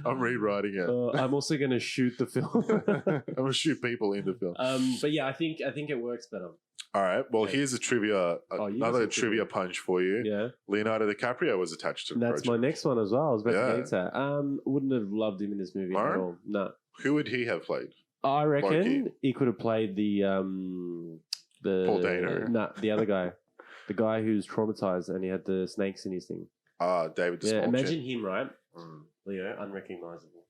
I'm rewriting it. I'm also going to shoot the film. I'm going to shoot people in the film. But yeah, I think it works better. All right. Well, here's a trivia, another trivia punch for you. Yeah. Leonardo Dicaprio was attached to the project. That's my next one as well. I was about to get that. Wouldn't have loved him in this movie at all. No. Who would he have played? I reckon he could have played the Paul Dano. No, the other guy. The guy who's traumatized and he had the snakes in his thing. David the Yeah, imagine him, right? Leo, unrecognizable.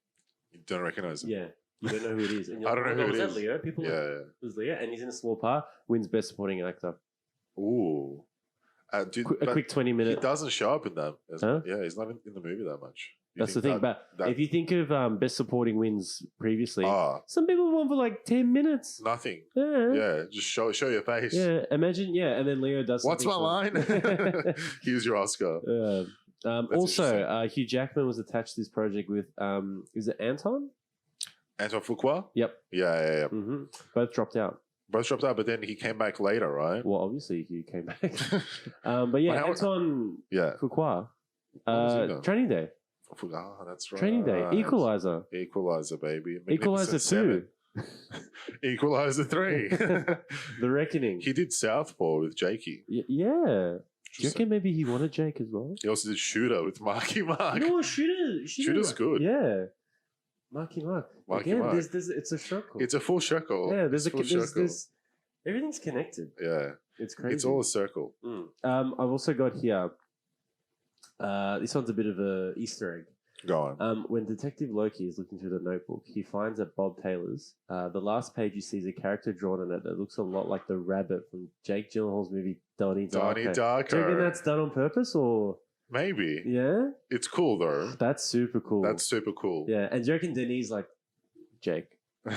You don't recognize him? Yeah. You don't know who it is. And I don't know who it is. Leo? People it was Leo, and he's in a small part, wins Best Supporting Actor. Ooh. A quick 20 minutes. He doesn't show up in that. Huh? Yeah, he's not in the movie that much. That's the thing. But if you think of best supporting wins previously, some people won for like 10 minutes. Nothing. Yeah, just show your face. Yeah, imagine. Yeah, and then Leo does. What's my line? Here's your Oscar. Also, Hugh Jackman was attached to this project with is it Anton? Anton Fuqua? Yep. Yeah. Mm-hmm. Both dropped out. But then he came back later, right? Well, obviously he came back. But yeah, Anton Fuqua. Training Day. Oh, that's right. Training Day. Equalizer, baby. Equalizer 2. Equalizer 3. The Reckoning. He did Southpaw with Jakey. Yeah. Do you reckon maybe he wanted Jake as well? He also did Shooter with Marky Mark. You know what? Shooter's good. Yeah. Marky Mark. Again, Mark. It's a circle. It's a full circle. Yeah, there's everything's connected. Yeah. It's crazy. It's all a circle. I've also got here, this one's a bit of a Easter egg. Go on. When Detective Loki is looking through the notebook, he finds at Bob Taylor's, the last page you see is a character drawn on it that looks a lot like the rabbit from Jake Gyllenhaal's movie Donnie Darko. Do you reckon that's done on purpose or? Maybe. Yeah? It's cool though. That's super cool. Yeah. And do you reckon Denis like, Jake,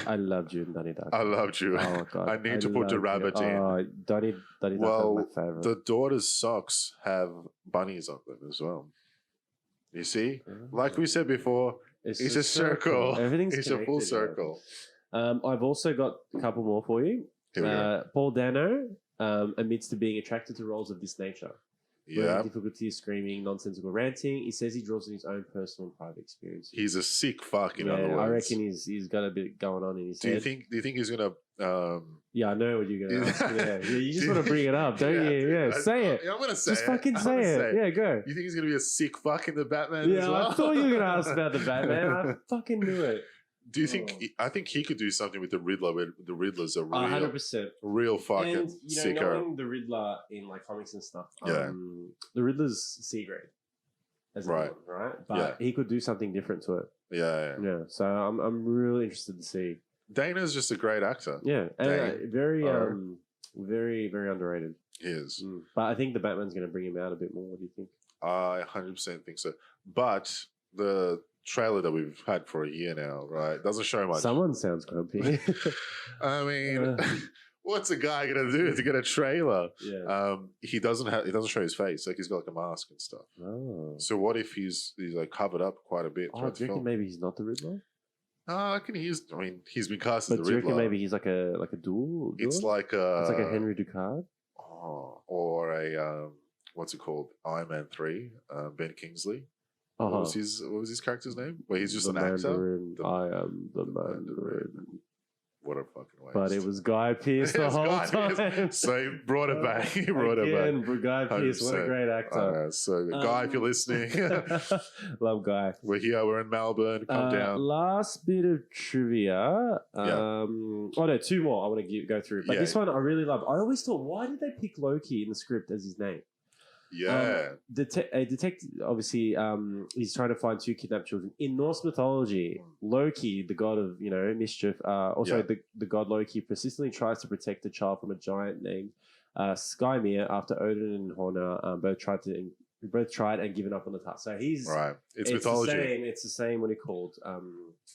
I loved you in Donnie Darko. I loved you. Oh, God. I need to put the rabbit in. Oh, Donnie Darko is my favorite. The daughter's socks have bunnies on them as well. You see? Like we said before, it's a circle. Everything's a full circle. I've also got a couple more for you. Paul Dano admits to being attracted to roles of this nature. Yeah. Difficulty screaming, nonsensical ranting. He says he draws on his own personal and private experience. He's a sick fuck, in other words. I reckon he's got a bit going on in his head. Do you think he's gonna? Yeah, I know what you're gonna ask. Yeah, you just want to bring it up, don't you? Yeah, say it. I'm gonna say just fucking say it. Yeah, go. You think he's gonna be a sick fuck in the Batman? as well? I thought you were gonna ask about the Batman. I fucking knew it. Do you think? I think he could do something with the Riddler. Where the Riddler's a real, 100%, real fucking and, sicker. Knowing the Riddler in like comics and stuff. The Riddler's C grade, as a villain, right? But he could do something different to it. Yeah. So I'm really interested to see. Dana's just a great actor. Yeah, and very very underrated. He is. But I think the Batman's going to bring him out a bit more. What do you think? I 100% think so. But the trailer that we've had for a year now, right, doesn't show much. Someone sounds grumpy. I mean, what's a guy gonna do to get a trailer? Yeah. He doesn't show his face. Like he's got like a mask and stuff. Oh. So what if he's like covered up quite a bit? Do you reckon maybe he's not the Riddler? I reckon he's been cast as the Riddler. But do you reckon maybe he's like a dual? It's like a Henry Ducard. Or a what's it called? Iron Man 3, Ben Kingsley. What was his character's name? Where he's just an actor. I am the Mandarin. What a fucking waste. But it was Guy Pearce the whole time. So he brought it back. He brought it back. Guy Pearce, what a great actor. So Guy, if you're listening. Love Guy. We're here. We're in Melbourne. Come down. Last bit of trivia. Two more I want to go through. But this one I really love. I always thought, why did they pick Loki in the script as his name? Yeah. A detective, obviously, he's trying to find two kidnapped children. In Norse mythology, Loki, the god of, mischief, the god Loki persistently tries to protect the child from a giant named Skymir after Odin and Horner both tried and given up on the task. So he's... Right. It's mythology. It's the same, what he called,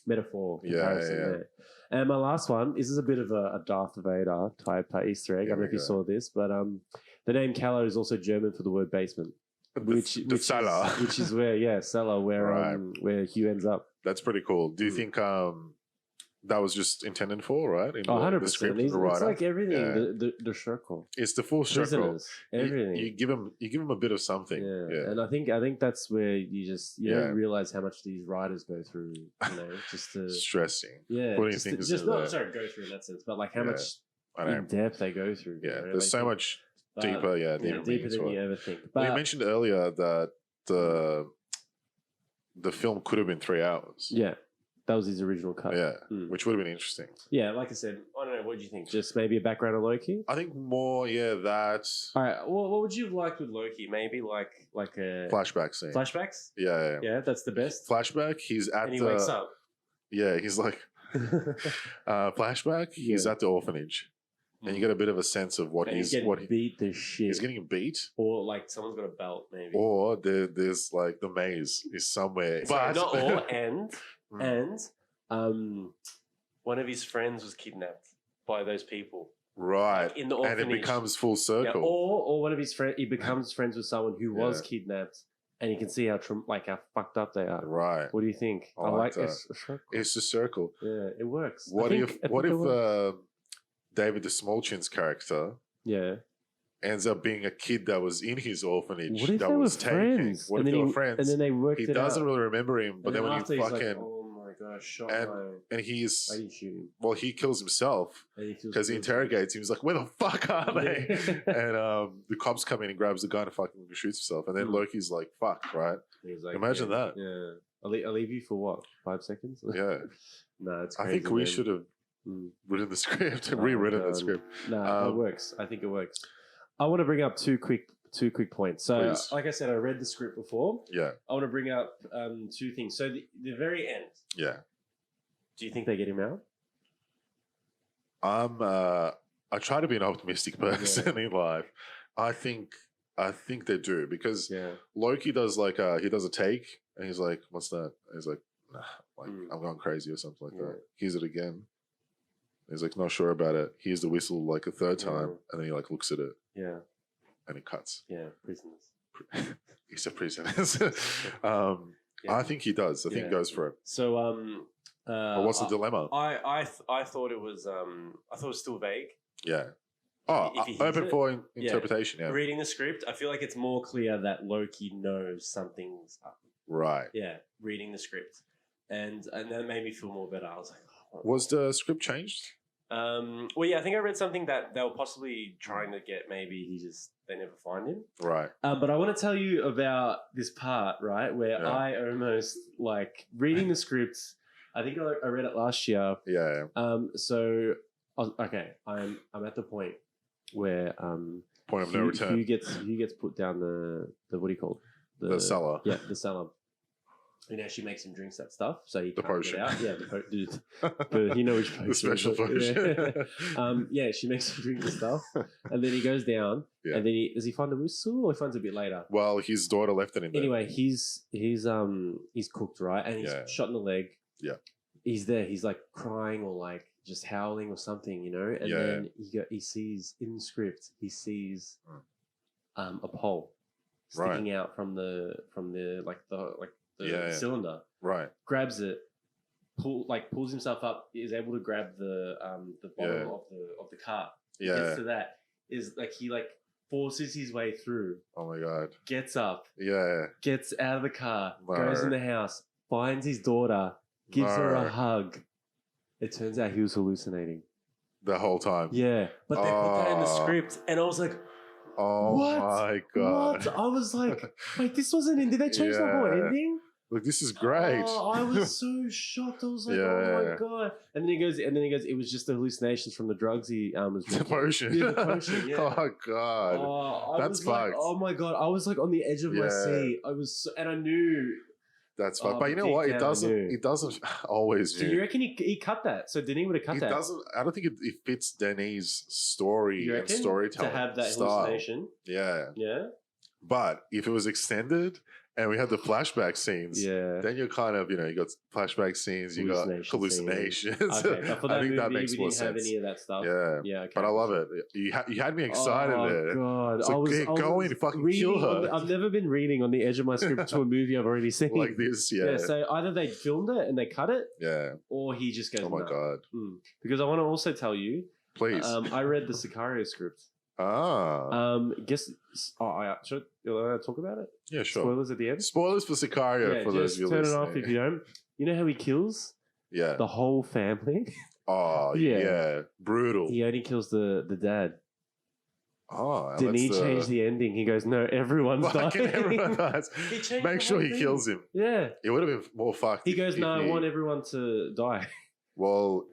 metaphor comparison there. And my last one, this is a bit of a Darth Vader type Easter egg. I don't know if you saw this, but... the name Keller is also German for the word basement, which is where cellar where Hugh ends up. That's pretty cool. Do you think that was just intended for, right? 100%. It's like everything. The circle. It's the full circle. Everything. You give him a bit of something. Yeah. And I think that's where you don't realize how much these writers go through. Just to stressing. Yeah. Putting things not go through in that sense, but like how much in depth they go through. Yeah. There's so much. Deeper than you ever think. But you mentioned earlier that the film could have been 3 hours. Yeah, that was his original cut. Yeah, which would have been interesting. Yeah, like I said, I don't know. What do you think? Just maybe a background on Loki? I think more. Yeah, that. All right. Well, what would you have liked with Loki? Maybe like a flashback scene. Flashbacks. Yeah, that's the best. Flashback. He's at he wakes up. Yeah, he's like flashback. He's at the orphanage. and you get a bit of a sense of what he's beat the shit. He's getting beat, or like someone's got a belt, maybe, or there's like the maze is somewhere. Sorry, but not all, and one of his friends was kidnapped by those people. Right, like in the orphanage. And it becomes full circle. Yeah, or one of his friends, he becomes friends with someone who was kidnapped, and you can see how how fucked up they are. Right. What do you think? I like that. It's a circle. Yeah, it works. What if David the Smallchin's character ends up being a kid that was in his orphanage what if that they was were friends? What if they were friends? And then they worked it out. He doesn't really remember him, but then when he fucking shot and he's I didn't shoot him. Well, he kills himself because he interrogates him. He's like, "Where the fuck are they?" And the cops come in and grabs the gun and fucking shoots himself. And then Loki's like, "Fuck!" Right? Like, imagine that. Yeah, I'll leave you for what? 5 seconds? Yeah. No, it's crazy. I think we should have written the script, rewritten the script. No, it works. I think it works. I want to bring up two quick points. So, please. Like I said, I read the script before. Yeah. I want to bring up two things. So the very end. Yeah. Do you think they get him out? I try to be an optimistic person in life. I think they do because Loki does he does a take and he's like, "What's that?" And he's like, "Nah, I'm going crazy or something like that." Hears it again. He's like, "Not sure about it." Hears the whistle like a third time, and then he like looks at it. Yeah. And it cuts. Yeah, prisoners. He said prisoners. I think he does. I think he goes for it. So but what's the dilemma? I thought it was still vague. Yeah. Oh, open for interpretation. Yeah. Reading the script, I feel like it's more clear that Loki knows something's up. Right. Yeah. Reading the script, and that made me feel more better. I was like, oh, was the script changed? Well, yeah, I think I read something that they were possibly trying to get. Maybe they never find him. Right. But I want to tell you about this part, right, where I almost like reading the script. I think I read it last year. Yeah. So okay, I'm at the point where point of no return. Hugh gets put down the what do you call it? The cellar. Yeah, the cellar. You know, she makes him drink that stuff, so he can't potion. get out. Yeah, but you know which potion. The special potion. Yeah, she makes him drink the stuff, and then he goes down, and then does he find the whistle, or he finds it a bit later? Well, his daughter left it in there. Anyway, he's cooked, right, and he's shot in the leg. Yeah, he's there. He's like crying or like just howling or something, you know. And then he sees in the script a pole sticking out from the cylinder. Right. Grabs it, pulls himself up, is able to grab the bottom of the car. Yeah. Gets to that. Is like he forces his way through. Oh my god. Gets up. Yeah. Gets out of the car, goes in the house, finds his daughter, gives her a hug. It turns out he was hallucinating. The whole time. Yeah. But they put that in the script and I was like, oh what? My god. What? I was like, wait, this wasn't in. Did they change the whole ending? Look, this is great. Oh, I was so shocked. I was like, oh my god. And then he goes, it was just the hallucinations from the drugs he was drinking. The potion. Yeah, the potion, yeah. Oh god. That's fucked. Like, oh my god. I was like on the edge of my seat. I was and I knew that's fucked. But you know what? It doesn't always. So you reckon he cut that? So Denis would have cut that? I don't think it fits Denis' story and storytelling to have that style. Hallucination. Yeah. Yeah. But if it was extended and we had the flashback scenes, then you're kind of, you got flashback scenes, you got hallucinations. Okay, but for that I think movie, that makes more sense. We didn't have any of that stuff. Yeah. Okay. But I love it. You had me excited there. Oh, God. It's like, go in, fucking kill her. I've never been reading on the edge of my script to a movie I've already seen. Like this, yeah. So either they filmed it and they cut it, or he just goes, oh my God. Because I want to also tell you, please. I read the Sicario script. Should I talk about it? Yeah, sure. Spoilers at the end. Spoilers for Sicario for those of you listening. Turn it off if you don't. You know how he kills? Yeah. The whole family. Oh yeah, brutal. He only kills the dad. Oh, didn't he change the ending? He goes, no, everyone's dying. Everyone dies. Make sure he kills him. Yeah. It would have been more fucked. He goes, no, I want everyone to die. Well.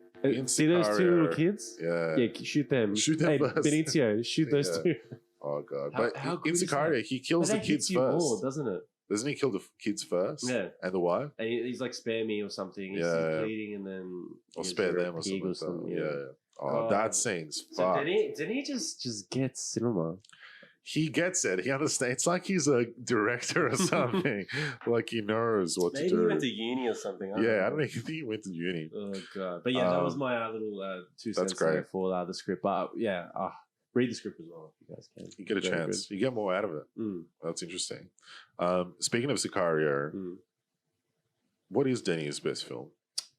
See those two little kids? Yeah. Yeah, shoot them. Shoot them first. Benicio, shoot those two. Oh, God. But in Sicario, he kills the kids first. More, doesn't it? Doesn't he kill the kids first? Yeah. And the wife? And he's like, spare me or something. He's bleeding and then... Or spare them or something. Yeah. Oh, that scene's So fucked. Denis just gets cinema. He gets it. He understands. It's like he's a director or something. Like he knows what to do. Maybe he went to uni or something. I don't think he went to uni. Oh god! But yeah, that was my little 2 cents there for the script. But yeah, read the script as well if you guys can. You get a chance. You get more out of it. That's interesting. Speaking of Sicario, what is Denis' best film?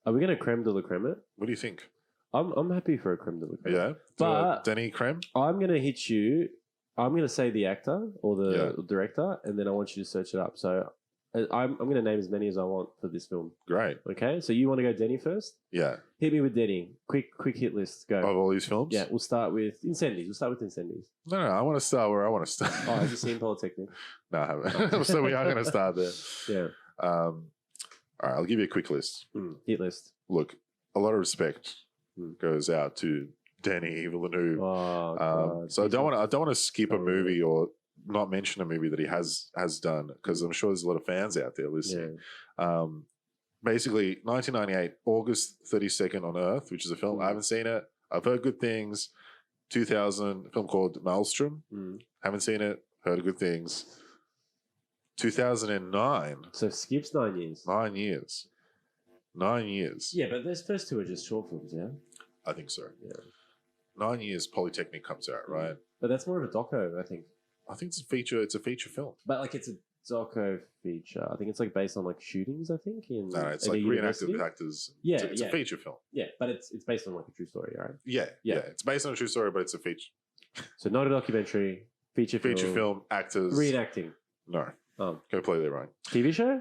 Are we going to creme de la creme it? What do you think? I'm happy for a creme de la creme. Yeah, but Denis creme. I'm going to hit you. I'm going to say the actor or the director, and then I want you to search it up. So I'm going to name as many as I want for this film. Great. Okay, so you want to go Denis first? Yeah. Hit me with Denis. Quick hit list. Go. Of all these films? Yeah, we'll start with Incendies. No, I want to start where I want to start. Oh, have you seen Polytechnic? No, I haven't. So we are going to start there. Yeah. All right, I'll give you a quick list. Hit list. Look, a lot of respect goes out to Denis Villeneuve. So I don't want to skip a movie or not mention a movie that he has done, because I'm sure there's a lot of fans out there listening. Yeah. Basically, 1998, August 32nd on Earth, which is a film. I haven't seen it. I've heard good things. 2000, a film called Maelstrom. Haven't seen it. Heard good things. 2009. So skips 9 years. 9 years. 9 years. Yeah, but those first two are just short films, yeah? I think so. Yeah. 9 years, Polytechnic comes out, right? But that's more of a doco, I think. I think it's a feature. It's a feature film. But like it's a doco feature. I think it's like based on like shootings. I think in no, it's like reenacted with actors. Yeah, it's a feature film. Yeah, but it's based on like a true story, right? Yeah. It's based on a true story, but it's a feature. So not a documentary. Feature film, actors reenacting. No, completely wrong. TV show.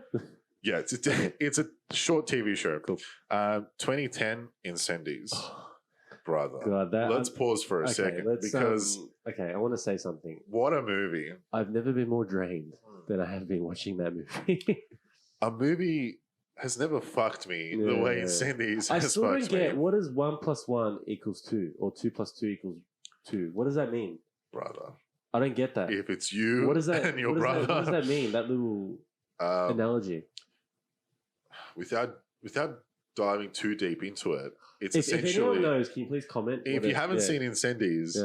Yeah, it's a short TV show. Cool. 2010 Incendies. Brother. God, let's pause for a second because I want to say something. What a movie! I've never been more drained than I have been watching that movie. A movie has never fucked me the way Incendies has fucked me. I still don't get what is 1 + 1 = 2 or 2 + 2 = 2. What does that mean, brother? I don't get that. If it's you what is that, and your brother, what does that mean? That little analogy. Without diving too deep into it, it's if essentially. If anyone knows, can you please comment? If you haven't seen Incendies,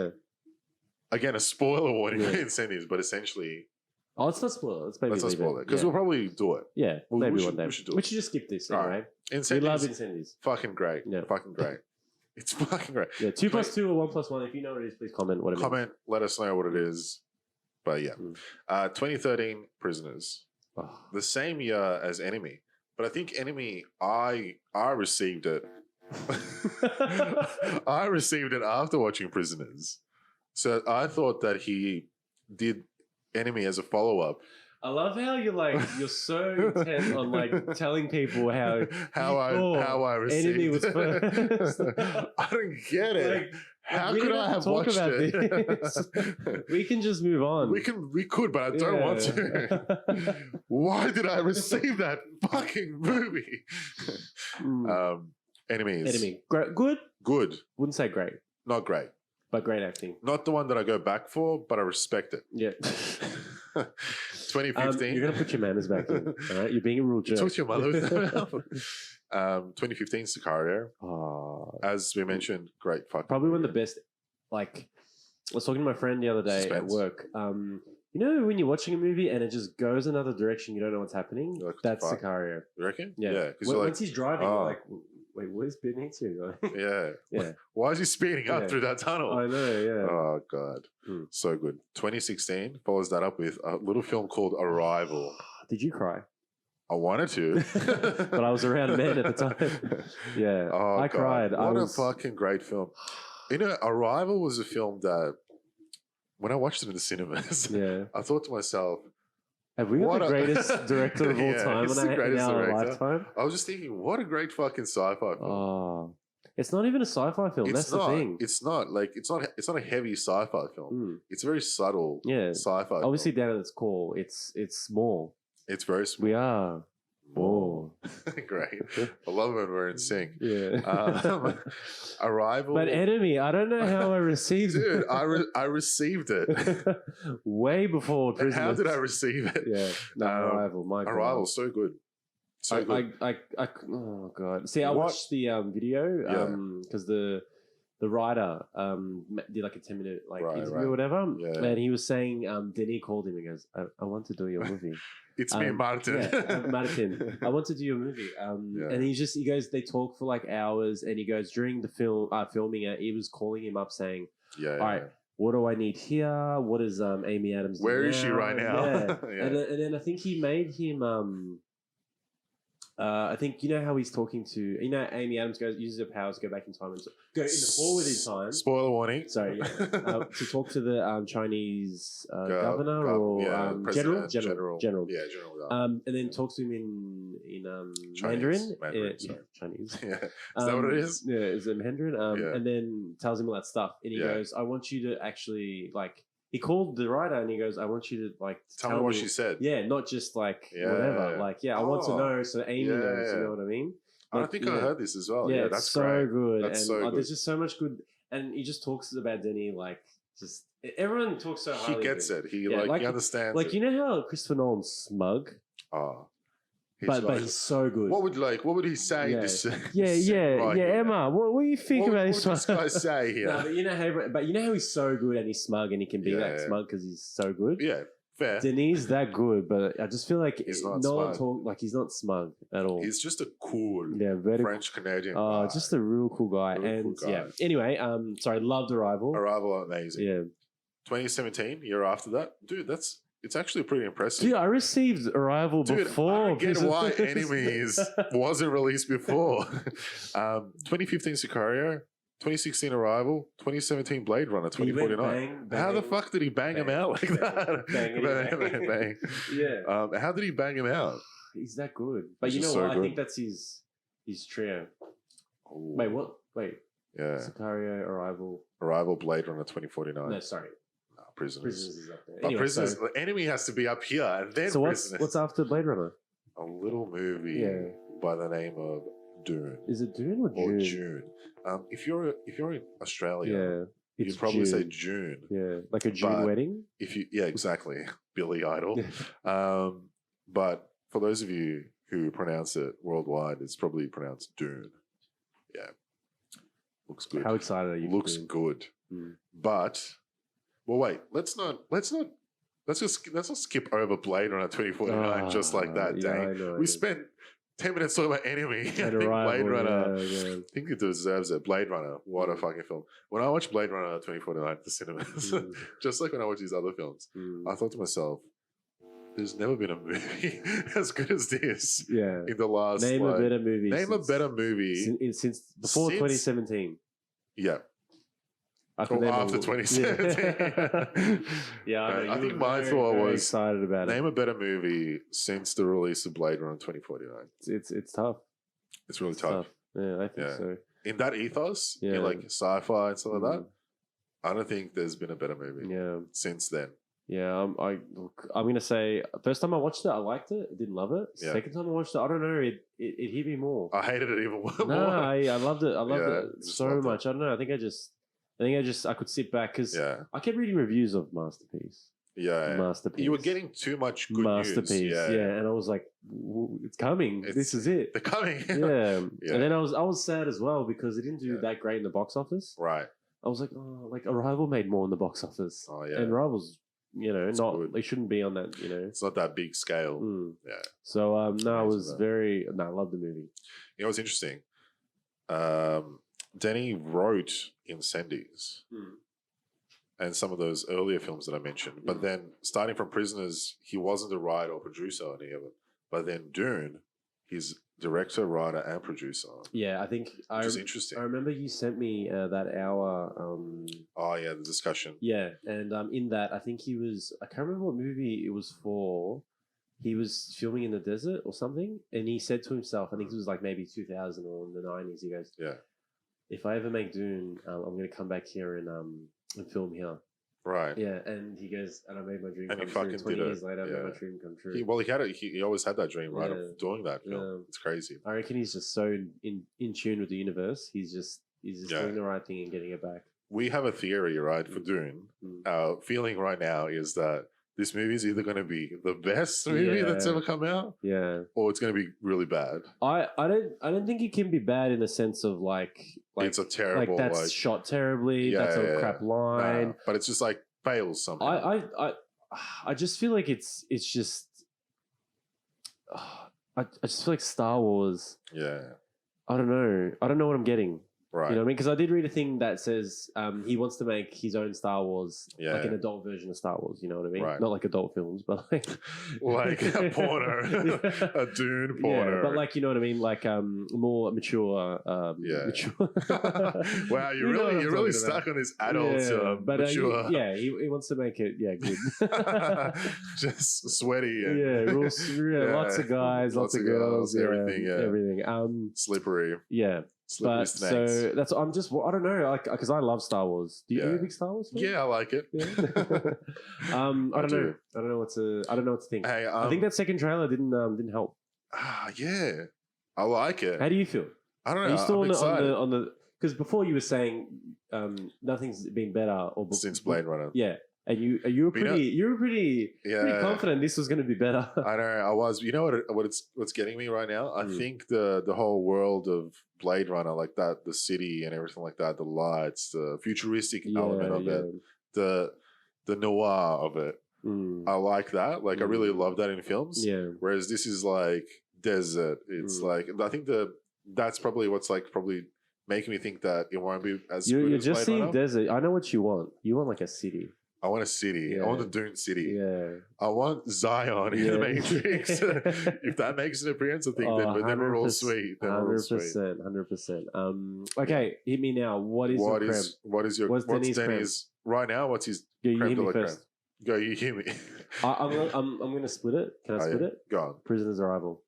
again, a spoiler warning for Incendies, but essentially. Oh, it's not spoiler. It's maybe let's not spoil it because we'll probably do it. Yeah, maybe one day. We should do it. We should just skip this. Anyway. Incendies. We love Incendies. Fucking great. Yeah. Fucking great. It's fucking great. Yeah, 2 + 2 or 1 + 1. If you know what it is, please comment. Comment. Let us know what it is. But yeah, 2013 Prisoners. Oh. The same year as Enemy. But I think Enemy, I received it. I received it after watching Prisoners. So I thought that he did Enemy as a follow-up. I love how you're so intent on like telling people how I received Enemy was first. I don't get it. Like, how could I have watched it? We can just move on. We could, but I don't want to. Why did I receive that fucking movie? Enemy. Good. Wouldn't say great. Not great. But great acting. Not the one that I go back for, but I respect it. Yeah. 2015. You're going to put your manners back in. All right? You're being a real jerk. Talk to your mother with that. 2015 Sicario. As we mentioned, great fucking probably one of the best. Like, I was talking to my friend the other day at work. You know when you're watching a movie and it just goes another direction, you don't know what's happening? That's Sicario. You reckon? Yeah. Once he's driving, you're like, wait, what is Benny to? Yeah. Why is he speeding up through that tunnel? I know, yeah. Oh, God. So good. 2016 follows that up with a little film called Arrival. Did you cry? I wanted to. But I was around men at the time. Yeah. Oh, I cried. What a fucking great film. You know, Arrival was a film that, when I watched it in the cinemas, I thought to myself, have we got the greatest director of all time in our lifetime? I was just thinking, what a great fucking sci-fi film. Oh, it's not even a sci-fi film. That's the thing. It's not like it's not a heavy sci-fi film. It's a very subtle sci-fi. Obviously, down at its core, it's small. It's very small. We are. Oh, great! I love it when we're in sync. Yeah. Arrival, but Enemy. I don't know how I received it. Dude, I received it way before Prisoners. How did I receive it? Yeah, no, Arrival. My God. Arrival's so good. So good. Oh God! See, I watched the video because the the writer did like a 10-minute interview or whatever, and he was saying Denis called him and goes, I want to do your movie. It's me, Martin. Martin, I want to do your movie. And he goes, they talk for like hours, and he goes, during the filming it, he was calling him up saying, all right, what do I need here? What is Amy Adams doing? Where is she right now? And then I think he made him I think you know how he's talking to Amy Adams uses her powers to go back in time and go in the forward in time. Spoiler warning. Sorry, to talk to the Chinese governor or general. Yeah, general. And then talks to him in Chinese, Mandarin. Chinese. Yeah, is that what it is? Yeah, is it Mandarin? And then tells him all that stuff, and he goes, "I want you to actually like." He called the writer and he goes, I want you to like tell me what she said. Yeah, not just like whatever. Like, I want to know so Amy knows, you know what I mean? Like, I think I heard this as well. Yeah, that's so great. good. That's and so good. There's just so much good, and he just talks about Denis like just everyone talks so highly. He gets it. He he understands. Like you know how Christopher Nolan's smug? Oh. But he's so good. What would he say? Emma, what do you think about this one? What would this guy say here? No, but you know how he's so good and he's smug and he can be that smug because he's so good. Yeah, fair. Denis that good, but I just feel like he's not he's not smug at all. He's just a cool French Canadian. Oh, just a real cool guy. Really cool guy. Anyway, sorry, loved Arrival. Arrival, amazing. Yeah, 2017, year after that, dude. It's actually pretty impressive. Dude, I received Arrival before. I don't get why Enemies wasn't released before. 2015 Sicario, 2016 Arrival, 2017 Blade Runner, 2049. How the fuck did he bang him out like that? Bang. Yeah. How did he bang him out? He's that good. But you know what? I think that's his trio. Ooh. Wait, what? Wait. Yeah. Sicario, Arrival, Blade Runner, 2049. No, sorry. Prisoners is up there. But anyway, Prisoners, the Enemy has to be up here, and then so Prisoners. What's after Blade Runner? A little movie by the name of Dune. Is it Dune or June? June. If you're in Australia, you'd probably say June. Yeah, like a June wedding. Exactly, Billy Idol. But for those of you who pronounce it worldwide, it's probably pronounced Dune. Yeah, looks good. How excited are you? Looks good, but. Well, wait. Let's not skip over Blade Runner 2049 just like that, Dane. We spent 10 minutes talking about Enemy and Blade Runner. I think it deserves it. Blade Runner, what a fucking film. When I watched Blade Runner 2049 at the cinemas, just like when I watch these other films, I thought to myself, there's never been a movie as good as this. Yeah. In the last Name a better movie. Since before 2017. Yeah. After 2017. Yeah, I think my thought was excited about name a better movie since the release of Blade Runner 2049. It's tough. It's really tough. Yeah, I think so. In that ethos, in like sci-fi and stuff like that, I don't think there's been a better movie since then. Yeah, I'm gonna say first time I watched it, I liked it. I didn't love it. Yeah. Second time I watched it, I don't know, it hit me more. I hated it even more. No, I loved it. I loved it so much. I don't know. I think I could sit back because I kept reading reviews of Masterpiece. Yeah, Masterpiece. You were getting too much good Masterpiece. news. And I was like, "It's coming. This is it. They're coming." And then I was sad as well because it didn't do that great in the box office. Right. I was like, Arrival made more in the box office. Oh yeah, and Arrival's they shouldn't be on that. It's not that big scale. Yeah. So I was I loved the movie. You know what's interesting? Denis wrote Incendies and some of those earlier films that I mentioned. But then starting from Prisoners, he wasn't a writer or producer on any of it. But then Dune, he's director, writer, and producer. Yeah, I think... Which is interesting. I remember you sent me that hour... the discussion. Yeah, and in that, I think he was... I can't remember what movie it was for. He was filming in the desert or something, and he said to himself, I think it was like maybe 2000 or in the 90s, he goes... Yeah. If I ever make Dune, I'm going to come back here and film here. Right. Yeah, and he goes, and I made my dream come true. Fucking 20 years later, I made my dream come true. He always had that dream, right, of doing that film. Yeah. It's crazy. I reckon he's just so in tune with the universe. He's just doing the right thing and getting it back. We have a theory, right, for Dune. Our feeling right now is that this movie is either going to be the best movie that's ever come out, or it's going to be really bad. I don't think it can be bad in the sense of like it's a terrible, like that's shot terribly. That's a crap line. But it's just like fails somehow. I just feel like it's just. I just feel like Star Wars. Yeah. I don't know what I'm getting. Right. You know what I mean? Because I did read a thing that says he wants to make his own Star Wars, like an adult version of Star Wars. You know what I mean? Right. Not like adult films, but like a porno, a Dune porno. Yeah, but like you know what I mean? Like more mature. Mature. Wow, you're really stuck on this adult mature. He wants to make it good. Just sweaty. And, lots of guys, lots of girls, everything. Slippery. Yeah. But so that's I don't know, because I love Star Wars. Are you a big Star Wars fan? Yeah, I like it. Yeah. I don't know what to think. Hey, I think that second trailer didn't help. Yeah, I like it. How do you feel? I don't know. Are you still on the because before you were saying nothing's been better since Blade Runner. Yeah. And you were pretty confident this was going to be better. I know I was. You know what's getting me right now? I think the whole world of Blade Runner, like that, the city and everything like that, the lights, the futuristic element of it, the noir of it. I like that. Like I really love that in films. Yeah. Whereas this is like desert. It's like I think that's probably what's like probably making me think that it won't be as good you're as just Blade seeing Runner. Desert. I know what you want. You want like a city. I want a city. Yeah. I want the Dune city. Yeah. I want Zion in the Matrix. If that makes an appearance, I think then we're all sweet. 100%. Okay, hit me now. What's Denny's right now? What's his creme de la creme? First. Go, you hear me. I'm gonna split it. Can I split it? Go on. Prisoner's Arrival.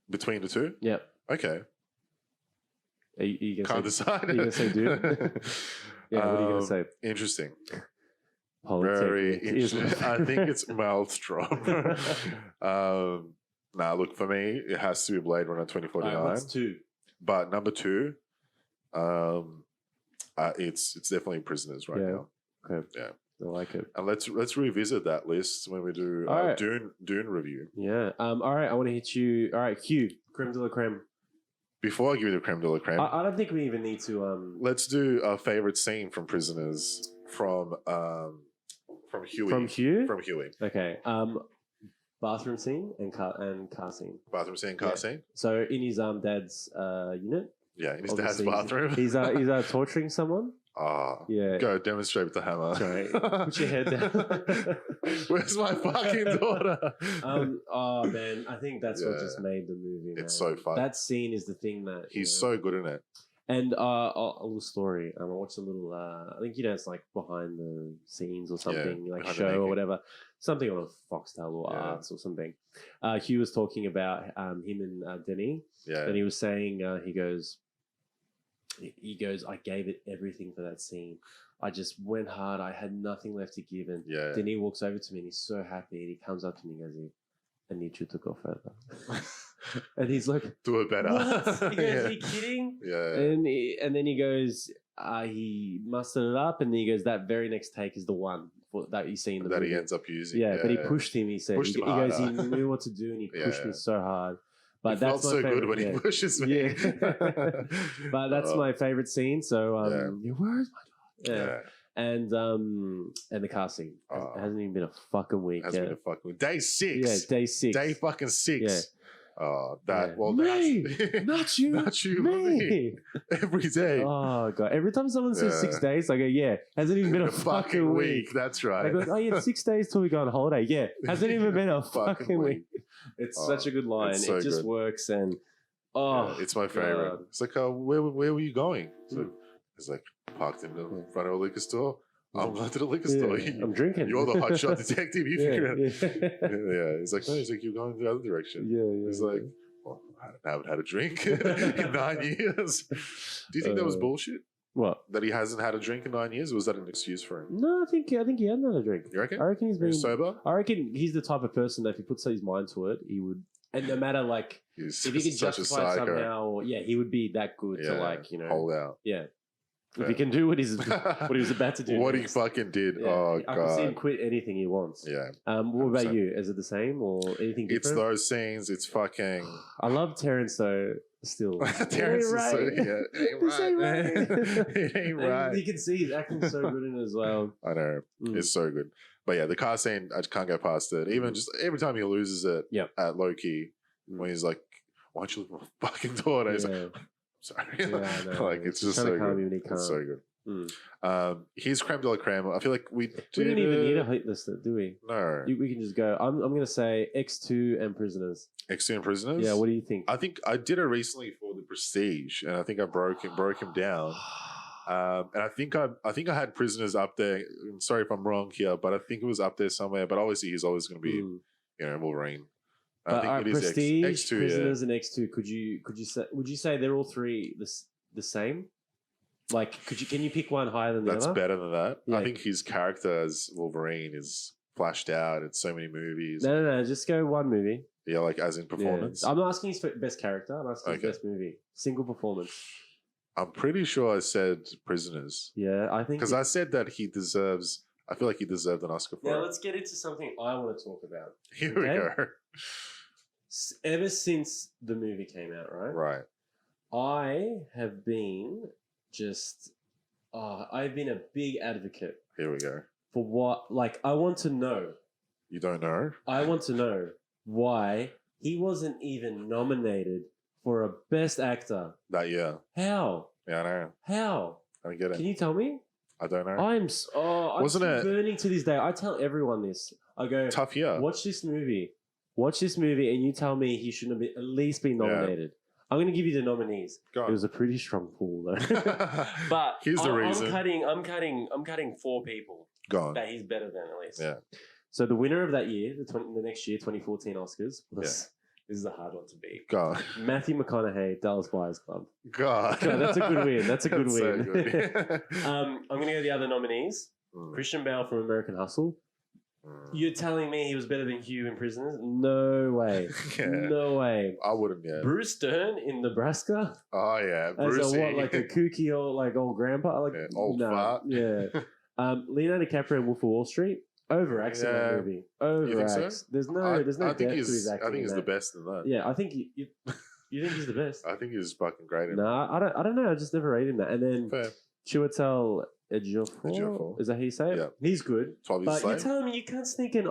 Between the two? Yep. Okay. Are you gonna Can't decide. Are you gonna say dude? Yeah, what are you going to say? Interesting. Politics. Very interesting. I think it's Maelstrom. Look, for me, it has to be Blade Runner 2049. What's two? But number two, it's definitely Prisoners right now. Okay. Yeah. I like it. And let's revisit that list when we do Dune review. Yeah. All right, I want to hit you. All right, Hugh, creme de la creme. Before I give you the creme de la creme, I don't think we even need to. Let's do our favorite scene from Prisoners from Huey. From Hugh. From Huey. Okay. Bathroom scene and car scene. Bathroom scene, car scene. So in his dad's unit. Yeah, in his dad's bathroom. He's torturing someone. Yeah. Go demonstrate with the hammer. Sorry. Put your head down. Where's my fucking daughter? Oh man, I think that's what just made the movie. It's so fun. That scene is the thing that he's so good in it. And a little story. I watched a little. I think it's like behind the scenes or something, like show or whatever, something on a Foxtel or Arts or something. Hugh was talking about him and Denis. Yeah. And he was saying he goes, I gave it everything for that scene. I just went hard. I had nothing left to give. And Denis walks over to me and he's so happy. And he comes up to me and goes, I need you to go further. And he's like, do it better. What? He goes, are you kidding? Yeah. And then he goes, he mustered it up. And then he goes, that very next take is the one that you see in the movie. That he ends up using. Yeah, but he pushed him. He said, he goes, he knew what to do and he pushed me so hard. But it that's felt so good when he pushes me. Yeah. But that's my favorite scene. So, where is my dog? Yeah. And the car scene. It hasn't even been a fucking week. Hasn't been a fucking week. Day 6. Yeah, day 6. Day fucking 6. Yeah. Well, me, not you, not you, me. Every day. Oh god! Every time someone says 6 days, I go, hasn't even been a fucking week. That's right. I go, 6 days till we go on holiday. Yeah, hasn't even been a fucking week. It's such a good line. So it just works, and it's my favorite. God. It's like, where were you going? So it's like parked in the front of a liquor store. I'm going to the liquor store. I'm drinking. You're the hotshot detective. You figure it out. Yeah. He's like, no. He's like, you're going the other direction. Yeah. He's like, well, I haven't had a drink in 9 years. Do you think that was bullshit? What? That he hasn't had a drink in 9 years? Or was that an excuse for him? No, I think he had another drink. You reckon? I reckon he's been sober. I reckon he's the type of person that if he puts his mind to it, he would. And no matter if he could justify somehow, he would be that good to hold out. Yeah. If he can do what he was about to do, what next. He fucking did. Yeah. Oh I god! I can see him quit anything he wants. Yeah. What about you? Is it the same or anything different? It's those scenes. It's fucking. I love Terrence though. Still, Terrence is right. so ain't right, man. It ain't right. And you can see he's acting so good in it as well. I know it's so good. But yeah, the car scene, I just can't go past it. Even just every time he loses it at Loki, when he's like, "Why don't you look at my fucking daughter?" He's like, "Sorry." Like it's just so good. It's so good. He's creme de la creme. I feel like we don't even need a hate list, do we? No. We can just go. I'm going to say X2 and Prisoners. X2 and Prisoners? Yeah, what do you think? I think I did it recently for The Prestige, and I think I broke him down. And I think I had Prisoners up there. I'm sorry if I'm wrong here, but I think it was up there somewhere. But obviously, he's always going to be, Wolverine. I think it is Prestige, X2, Prisoners, and X2. Would you say they're all three the same? Like, can you pick one higher than the other? That's better than that. Yeah. I think his character as Wolverine is flashed out in so many movies. No. Just go one movie. Yeah, like as in performance. Yeah. I'm not asking his best character. I'm asking his best movie. Single performance. I'm pretty sure I said Prisoners. Yeah, I think because I said that he deserves. I feel like he deserved an Oscar for it. Now let's get into something I want to talk about. Here we go. Ever since the movie came out, right? Right. I have been I've been a big advocate. Here we go. For what? Like, I want to know. You don't know? I want to know why he wasn't even nominated for a Best Actor that year. How? Yeah, I know. How? I don't get it. Can you tell me? I don't know. I'm burning to this day. I tell everyone this. I go, tough year. Watch this movie, and you tell me he shouldn't have at least been nominated. I'm going to give you the nominees. It was a pretty strong pool, though. But here's the reason. I'm cutting 4 people. That he's better than at least. Yeah. So the winner of that year, the next year, 2014 Oscars, was this is a hard one to beat. God. Matthew McConaughey, Dallas Buyers Club. God, that's a good win. That's a good win. So good. I'm going to go the other nominees. Christian Bale from American Hustle. You're telling me he was better than Hugh in Prisoners? No way. No way. I wouldn't, Bruce Dern in Nebraska? Oh, yeah. Bruce. Like a kooky old grandpa? Like, old fart? Yeah. Leonardo Dicaprio in Wolf of Wall Street? Overacts in that movie. Overacts. So? There's no depth to his acting. I think he's the best in that. Yeah, I think you think he's the best? I think he's fucking great in that. I don't know. I just never rated him that. And then Chiwetel Ejiofor. Is that how you say it? Yeah. He's good. But you're telling me you can't sneak in.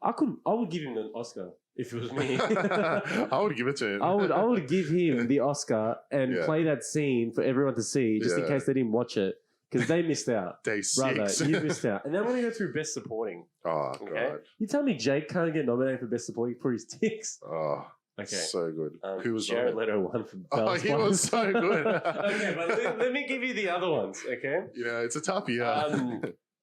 I would give him an Oscar if it was me. I would give it to him. I would give him the Oscar and play that scene for everyone to see, just in case they didn't watch it. Because they missed out. Day 6. Brother, you missed out. And then I'm going to go through Best Supporting. Oh, God. You tell me Jake can't get nominated for Best Supporting for his ticks? Oh, okay. So good. Who was Jared Leto won for Dallas he was so good. Okay, but let me give you the other ones, okay? It's a tough year.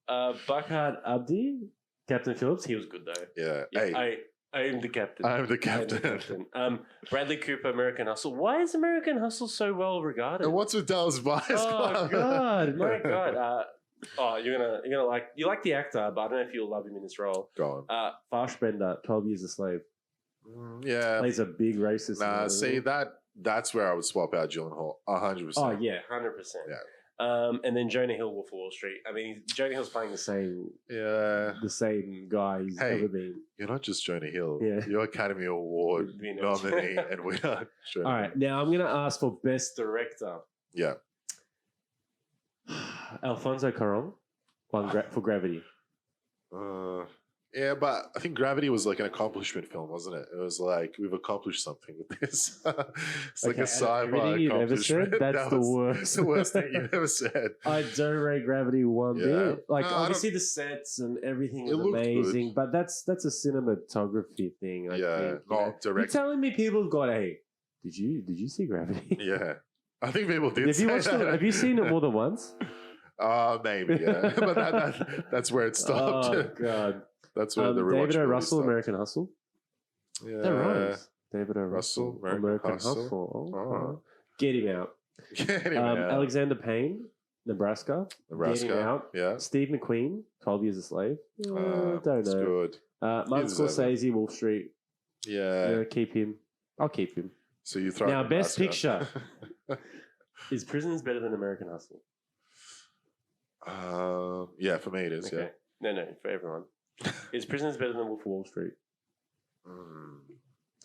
Bukhard Abdi, Captain Phillips, he was good though. Yeah. Hey. I am the captain. I am the captain. Bradley Cooper, American Hustle. Why is American Hustle so well regarded? And what's with Dallas Buyers Club? Oh God, my God. You're gonna like the actor, but I don't know if you'll love him in this role. Go on. Fassbender, 12 Years a Slave. Yeah, plays a big racist. Nah, see that's where I would swap out Gyllenhaal 100%. Oh yeah, 100%. Yeah. And then Jonah Hill, Wolf of Wall Street. I mean, Jonah Hill's playing the same guy he's ever been. You're not just Jonah Hill. Yeah. You're Academy Award nominee and winner. All right, now I'm going to ask for Best Director. Yeah. Alfonso Cuarón won for Gravity. Yeah, but I think Gravity was like an accomplishment film, wasn't it? It was like, we've accomplished something with this. It's like a sci-fi accomplishment. That's the worst. It's the worst thing you've ever said. I don't rate Gravity one bit. Like, obviously the sets and everything is amazing, good. But that's a cinematography thing. I think, not direct. You're telling me people got did you see Gravity? Yeah. I think people did have you seen it more than once? Maybe, yeah. But that's where it stopped. Oh, God. That's where the David O. Russell, stopped. American Hustle. Yeah. That rhymes. David O. Russell, American Hustle. Oh. Get him out. Get him out. Alexander Payne, Nebraska. Get him out. Yeah. Steve McQueen, 12 Years a Slave. Don't know. Good. Martin Scorsese, Wall Street. Yeah. Keep him. I'll keep him. So you throw now, Best Picture. Is Prisoners better than American Hustle? Yeah, for me it is. Okay. Yeah. No, for everyone. Is Prisoners better than Wolf of Wall Street?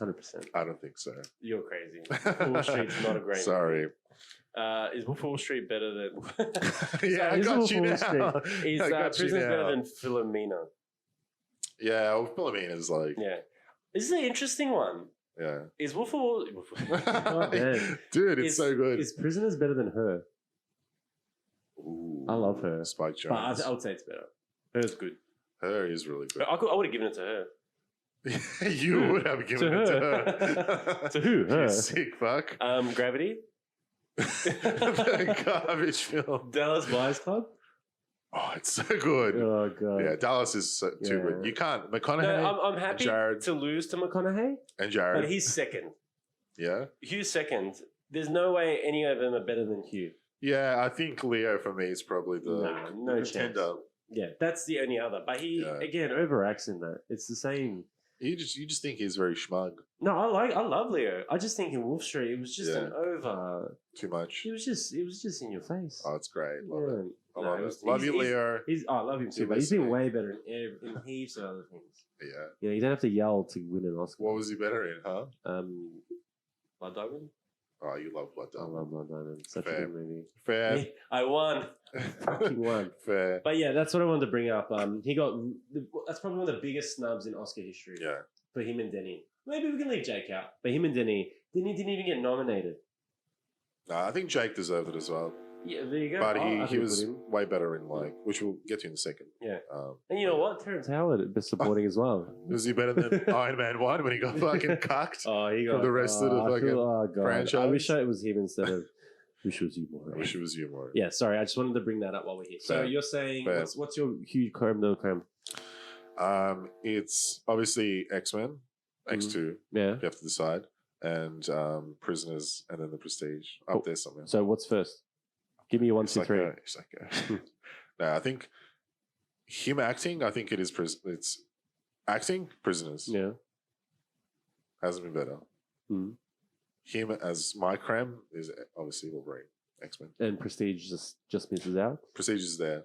100%. I don't think so. You're crazy. Wolf of Wall Street's not a great Sorry. Is Wolf of Wall Street better than... Yeah, I got you now. Is Prisoners better than Philomena? Yeah, well, Philomena is like... Yeah. This is an interesting one. Yeah. Is Wolf of Wall... Dude, it's so good. Is Prisoners better than Her? Ooh, I love Her. Spike Jones. But I would say it's better. Her's good. Her is really good. I would have given it to her. You would have given it to her. To who? Her. You sick fuck. Gravity. The garbage film. Dallas Buyers Club. Oh, it's so good. Oh god. Yeah, Dallas is too good. You can't. McConaughey. No, I'm happy to lose to McConaughey. And Jared. But he's second. Yeah. Hugh's second. There's no way any of them are better than Hugh. Yeah, I think Leo for me is probably the no chance. Yeah, that's the only other. But he again overacts in that. It's the same. You just think he's very schmug. No, I love Leo. I just think in Wolf Street it was just an over too much. It was just in your face. Oh, it's great. Love it. I love it. Love you, Leo. I love him too, but he's been way better in heaps of other things. Yeah. Yeah, you don't have to yell to win an Oscar. What was he better in, huh? Blood Diamond. Oh, you love Blood Diamond. I love Blood Diamond. Such a good movie. Fair. Yeah, I won. Fucking won. Fair. But yeah, that's what I wanted to bring up. He got that's probably one of the biggest snubs in Oscar history. Yeah. For him and Denny. Maybe we can leave Jake out. But him and Denny didn't even get nominated. No, I think Jake deserved it as well. Yeah, there you go. But he was way better in which we'll get to in a second. Yeah. And you know what? Terrence Howard best supporting as well. Was he better than Iron Man 1 when he got fucking cucked from the rest of the fucking franchise? I wish it was him instead of Wish It Was You More. I wish it was you more. Yeah, sorry. I just wanted to bring that up while we're here. So you're saying, what's your huge creme de la creme? It's obviously X-Men, X2. Yeah. You have to decide. And Prisoners, and then The Prestige. Up there somewhere. So what's first? Give me 1, 2, 3. No, I think him acting, I think it's acting, Prisoners. Yeah. Hasn't been better. Him as my creme is obviously Wolverine, X-Men. And Prestige just misses out? Prestige is there.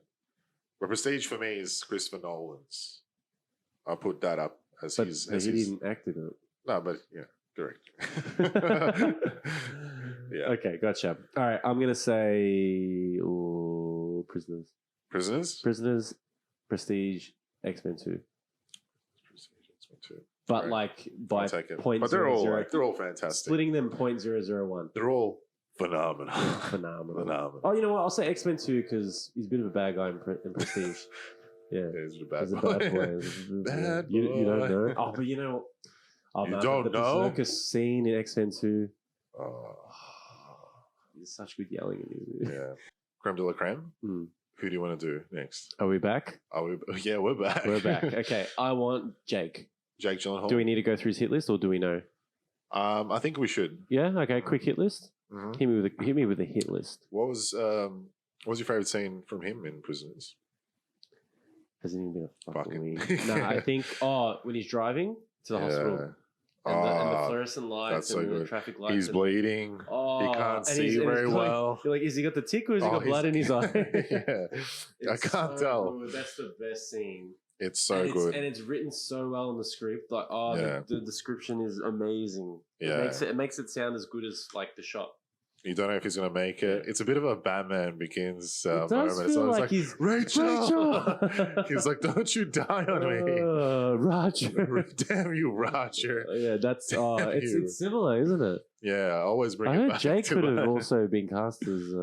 But Prestige for me is Christopher Nolan's. I'll put that up as his. But he didn't act in it. No, but yeah, correct. Yeah. Okay, gotcha. All right, I'm gonna say Prisoners. Prisoners, Prestige, X-Men 2. Prestige, X-Men 2. But like by point, but they're all fantastic. Splitting them 0.001. They're all phenomenal. Phenomenal. Oh, you know what? I'll say X-Men 2 because he's a bit of a bad guy in Prestige. Yeah, he's a bad boy. Bad boy. You don't know. Oh, but you know. You don't know? The circus scene in X-Men 2. Oh. There's such good yelling in it. Yeah. Creme de la creme? Who do you want to do next? Are we back? Yeah, we're back. We're back. Okay, I want Jake. Jake Gyllenhaal. Do we need to go through his hit list or do we know? I think we should. Yeah, okay, quick hit list. Hit me with a hit list. What was your favourite scene from him in Prisoners? Hasn't even been a fucking week. No, I think when he's driving to the hospital. And the fluorescent lights and the traffic lights. He's bleeding. He can't see very well. You're like, is he got the tick or has he got blood in his eye? Yeah. I can't tell. Good. That's the best scene. It's so good. And it's written so well in the script. Like, the description is amazing. Yeah. It makes it sound as good as like the shot. You don't know if he's going to make it. It's a bit of a Batman Begins moment. So like he's Rachel. He's like, don't you die on me, Roger. Damn you, Roger. Yeah, that's it's similar, isn't it? Yeah, I always bring. I it heard back Jake to could have also been cast as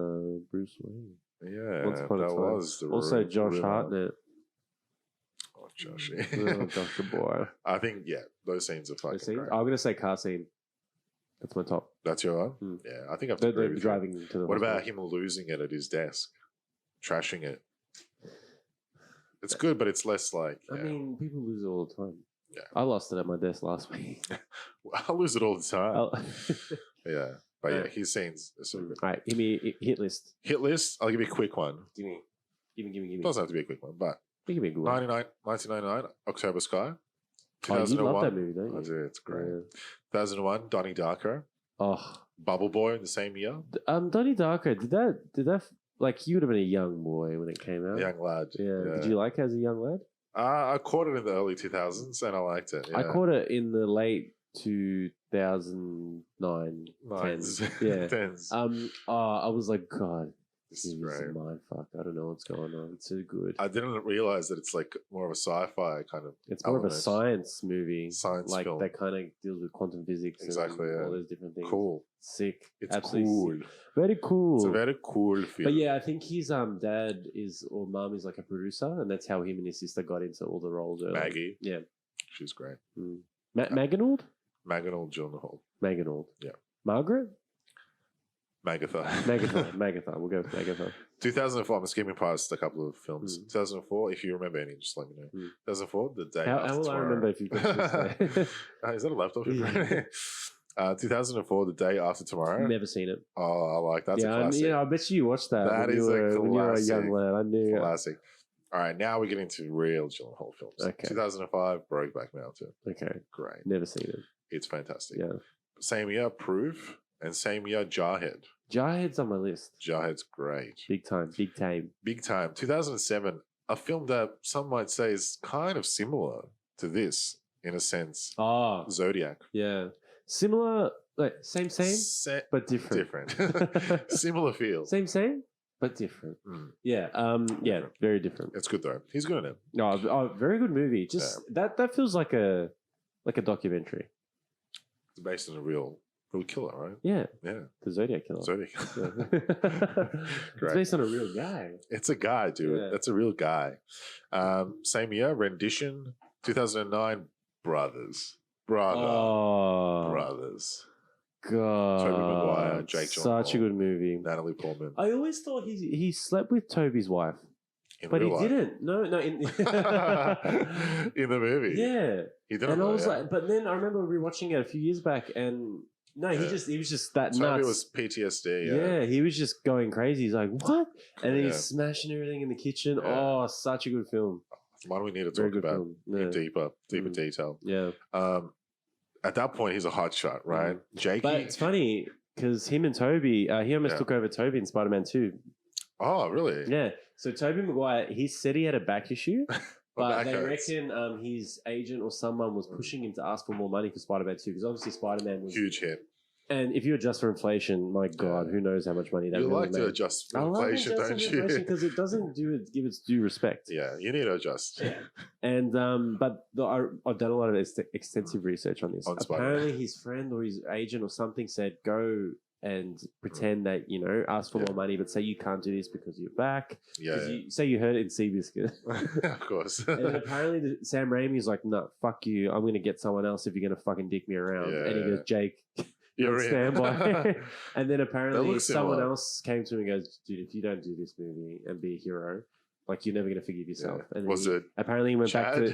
Bruce Wayne. Yeah, that was also Josh Hartnett. Oh, Joshy. Josh the boy. I think those scenes are fucking great. I'm gonna say car scene. That's my top. That's your one? Yeah, I think I've driving to the What about him losing it at his desk? Trashing it. It's good, but it's less like... I mean, people lose it all the time. Yeah. I lost it at my desk last week. I lose it all the time. Yeah. But his scenes are so good. All right, give me a hit list. Hit list? I'll give you a quick one. Give me. Doesn't have to be a quick one, but... Give me a good one. 1999, October Sky. 2001. You love that movie, don't you? I do, it's great. Yeah. 2001, Donnie Darko. Oh, Bubble Boy in the same year. Donnie Darko. Did that like you would have been a young boy when it came out. Young lad. Yeah. Did you like it as a young lad? I caught it in the early 2000s and I liked it. Yeah. I caught it in the late 2009. Nines. Yeah. Tens. I was like, God, this is great. Mindfuck. I don't know what's going on. It's so good. I didn't realize that it's like more of a sci-fi kind of. It's more of a science movie. Science like film. that kind of deals with quantum physics. Exactly. And all those different things. Cool. Sick. It's absolutely cool. Sick. Very cool. It's a very cool film. But yeah, I think his dad or mum is like a producer, and that's how him and his sister got into all the roles. Early. Maggie. Yeah. She's great. Maganald? Maganald Gyllenhaal. Maganald. Yeah. Margaret? Magatha. Magatha. We'll go with Magatha. 2004. I'm skipping past a couple of films. 2004. If you remember any, just let me know. 2004. The day. How will I remember if you got this? Is that a laptop? 2004. The day after tomorrow. Never seen it. Oh, I like that's a classic. I bet you watched that. That is a classic. When you were a young lad. I knew. Classic. All right, now we're getting to real Gyllenhaal films. Okay. 2005, Brokeback Mountain. Okay. Great. Never seen it. It's fantastic. Yeah. Same year, Proof, and same year, Jarhead. Jarhead's on my list. Jarhead's great. Big time. 2007, a film that some might say is kind of similar to this in a sense. Oh. Zodiac. Yeah. Similar, like same, but different. Similar feel. Same, but different. Yeah. Different. Very different. It's good though. He's good in it. Oh, very good movie. Just that feels like a documentary. It's based on a real killer, right? Yeah. Yeah. The Zodiac killer. It's based on a real guy. It's a guy, dude. Yeah. That's a real guy. Same year, Rendition, 2009, Brothers. Brothers. God. Tobey Maguire, Jake Gyllenhaal. Such a good movie. Natalie Portman. I always thought he slept with Toby's wife. But he didn't. No. In in the movie. Yeah. He didn't. And I was like, but then I remember rewatching it a few years back, and he was just that Toby nuts. was PTSD. Yeah, he was just going crazy. He's like, what? And then he's smashing everything in the kitchen. Yeah. Oh, such a good film. One we need to talk about in deeper detail. Yeah. At that point, he's a hot shot, right? Jakey. But it's funny because him and Toby, he almost took over Toby in Spider-Man 2. Oh, really? Yeah. So Tobey Maguire, he said he had a back issue, but they reckon his agent or someone was pushing him to ask for more money for Spider-Man 2 because obviously Spider-Man was huge hit. And if you adjust for inflation, my God, who knows how much money that really like to adjust for inflation, don't you? Because it doesn't give its due respect. Yeah, you need to adjust. Yeah. And but I've done a lot of extensive research on this. Apparently, his friend or his agent or something said, "Go and pretend that ask for more money, but say you can't do this because you're back. Yeah. Say you heard it in Seabiscuit. Of course. And then apparently Sam Raimi's like, no, fuck you. I'm going to get someone else if you're going to fucking dick me around. Yeah. And he goes, Jake, you're stand by. And then apparently someone else came to him and goes, dude, if you don't do this movie and be a hero, like you're never going to forgive yourself. Yeah. And was it? Apparently he went back to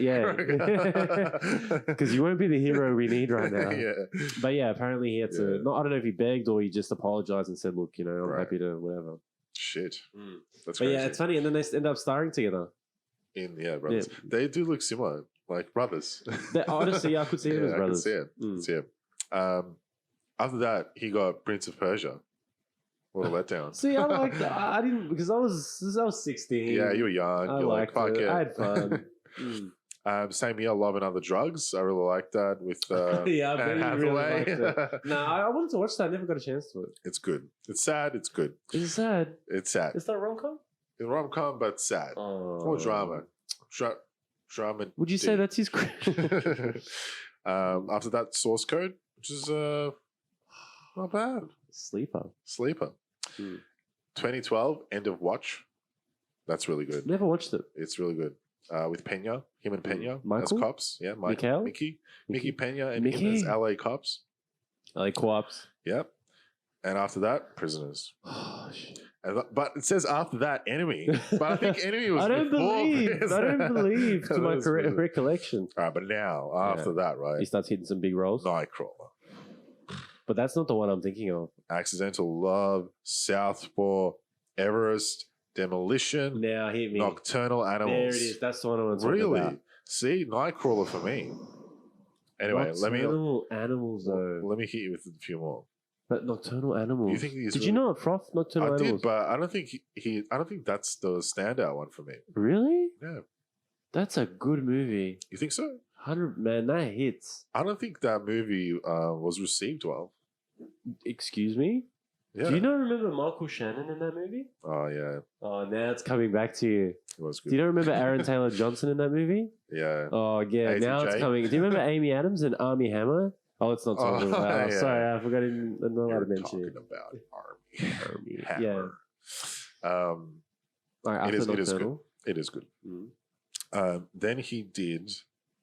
because you won't be the hero we need right now. Yeah. But yeah, apparently he had to. I don't know if he begged or he just apologized and said, "Look, I'm happy to whatever." Shit, that's crazy. Yeah, it's funny, and then they end up starring together. Brothers. Yeah. They do look similar, like brothers. Honestly, I could see them as brothers. I could see it. After that, he got Prince of Persia. What a letdown. See, I like that. I didn't because I was 16. Yeah, you were young. I liked fuck it. it. I had fun. Same year, Love and Other Drugs. I really liked that with Anne Hathaway. Really no, I wanted to watch that. I never got a chance to it. It's good. It's sad. It's good. Is it sad? It's sad. Is that a rom-com? It's a rom-com, but sad. More drama. Drama. Would you say that's his after that, Source Code, which is not bad. Sleeper. 2012, End of Watch. That's really good. Never watched it. It's really good. With Pena, him and Pena as Michael? cops. Yeah, Mickey Pena and Mickey? him as LA cops. LA cops. Yep. And after that, Prisoners. Oh, shit. But it says after that, Enemy. But I think Enemy was I don't believe to my recollection. All right, but now, after that, right? He starts hitting some big roles. Nightcrawler. But that's not the one I'm thinking of. Accidental Love, Southpaw, Everest, Demolition, now hit me. Nocturnal Animals. There it is. That's the one I want to talk about. Really? See, Nightcrawler for me. Anyway, Nocturnal Animals, though. Let me hit you with a few more. But Nocturnal Animals. You think he's Did you know it, Froth? Nocturnal Animals. I did, but I don't think I don't think that's the standout one for me. Really? Yeah. That's a good movie. You think so? 100, man, that hits. I don't think that movie was received well. Excuse me? Yeah. Do you not remember Michael Shannon in that movie? Oh, yeah. Oh, now it's coming back to you. It was good. Do you not remember Aaron Taylor Johnson in that movie? Yeah. Oh, yeah. ATJ. Now it's coming. Do you remember Amy Adams and Armie Hammer? Oh, it's not talking about. Yeah. Sorry, I forgot to mention You're it. talking about Armie Yeah. Hammer. Right, it is good. It is good. Mm. Then he did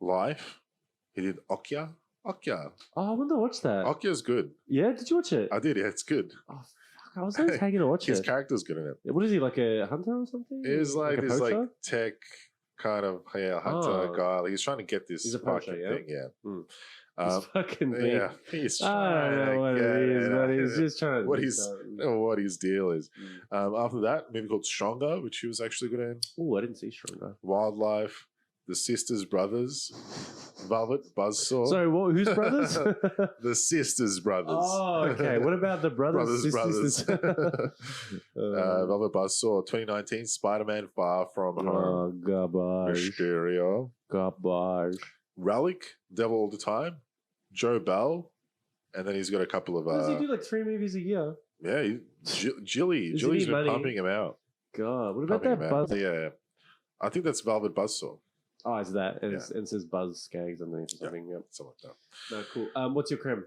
Life. He did Okja. Oh, I wonder to watch that. Okja's good. Yeah, did you watch it? I did. Yeah, it's good. Oh, fuck. I was always taking to watch His it. character's good in it. What is he, like a hunter or something? He's like a this poacher? like tech kind of hunter guy. Like, he's trying to get this poacher, thing. Yeah. Mm. This fucking thing. Yeah, he's I trying don't know what it is, but he's just trying to what his deal is. After that, movie called Stronger, which he was actually good in. Oh, I didn't see Stronger. Wildlife, The Sisters Brothers, Velvet Buzzsaw. Sorry, who's brothers? The Sisters Brothers. Oh, okay. What about the brothers? Brothers. Velvet Buzzsaw, 2019, Spider-Man Far From Home. Oh, garbage. Mysterio. Garbage. Relic, Devil All the Time, Joe Bell, and then he's got a couple of. Does he do like 3 movies a year? Yeah, Jilly's been pumping him out. God, what about that Buzz? Yeah, I think that's Velvet Buzzsaw. Oh, is that? And it says Buzz Skaggs underneath or something. Yeah, something like that. No, cool. What's your creme?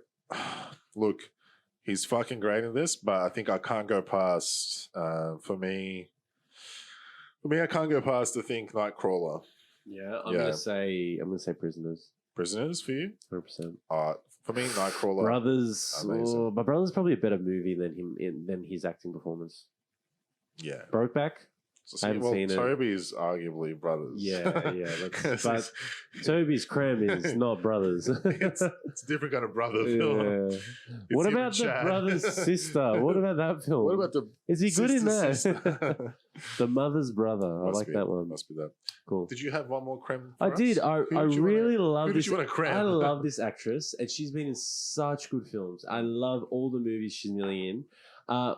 Look, he's fucking great in this, but I think I can't go past. For me, I can't go past the thing Nightcrawler. Yeah, I'm gonna say Prisoners. Prisoners for you? 100%. For me, Nightcrawler. Brothers. Oh, my Brother's probably a better movie than his acting performance. Yeah. Brokeback. I haven't seen it. Toby's arguably brothers. Yeah. But Toby's creme is not brothers. it's a different kind of brother film. What about the brother's sister? What about that film? What about the? Is he good in that? The mother's brother. I like that one. Must be that. Cool. Did you have one more creme? I did. I really love this. I love this actress, and she's been in such good films. I love all the movies she's nearly in.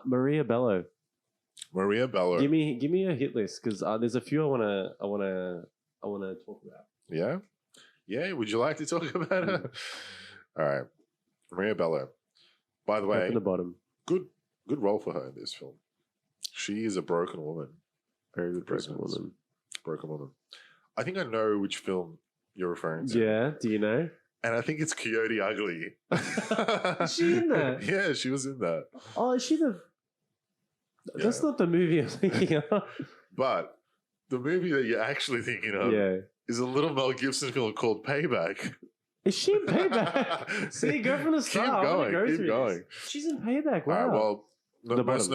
Maria Bello. Maria Bello. Give me a hit list because there's a few I wanna talk about. Yeah. Would you like to talk about her? All right, Maria Bello. By the way, from the bottom. Good role for her in this film. She is a broken woman. Very good broken woman. Broken woman. I think I know which film you're referring to. Yeah. Do you know? And I think it's Coyote Ugly. Is she in that? Yeah, she was in that. Oh, is she the? That's not the movie I'm thinking of. But the movie that you're actually thinking of is a little Mel Gibson film called Payback. Is she in Payback? See, go from the start. Keep going. She's in Payback. Wow. Most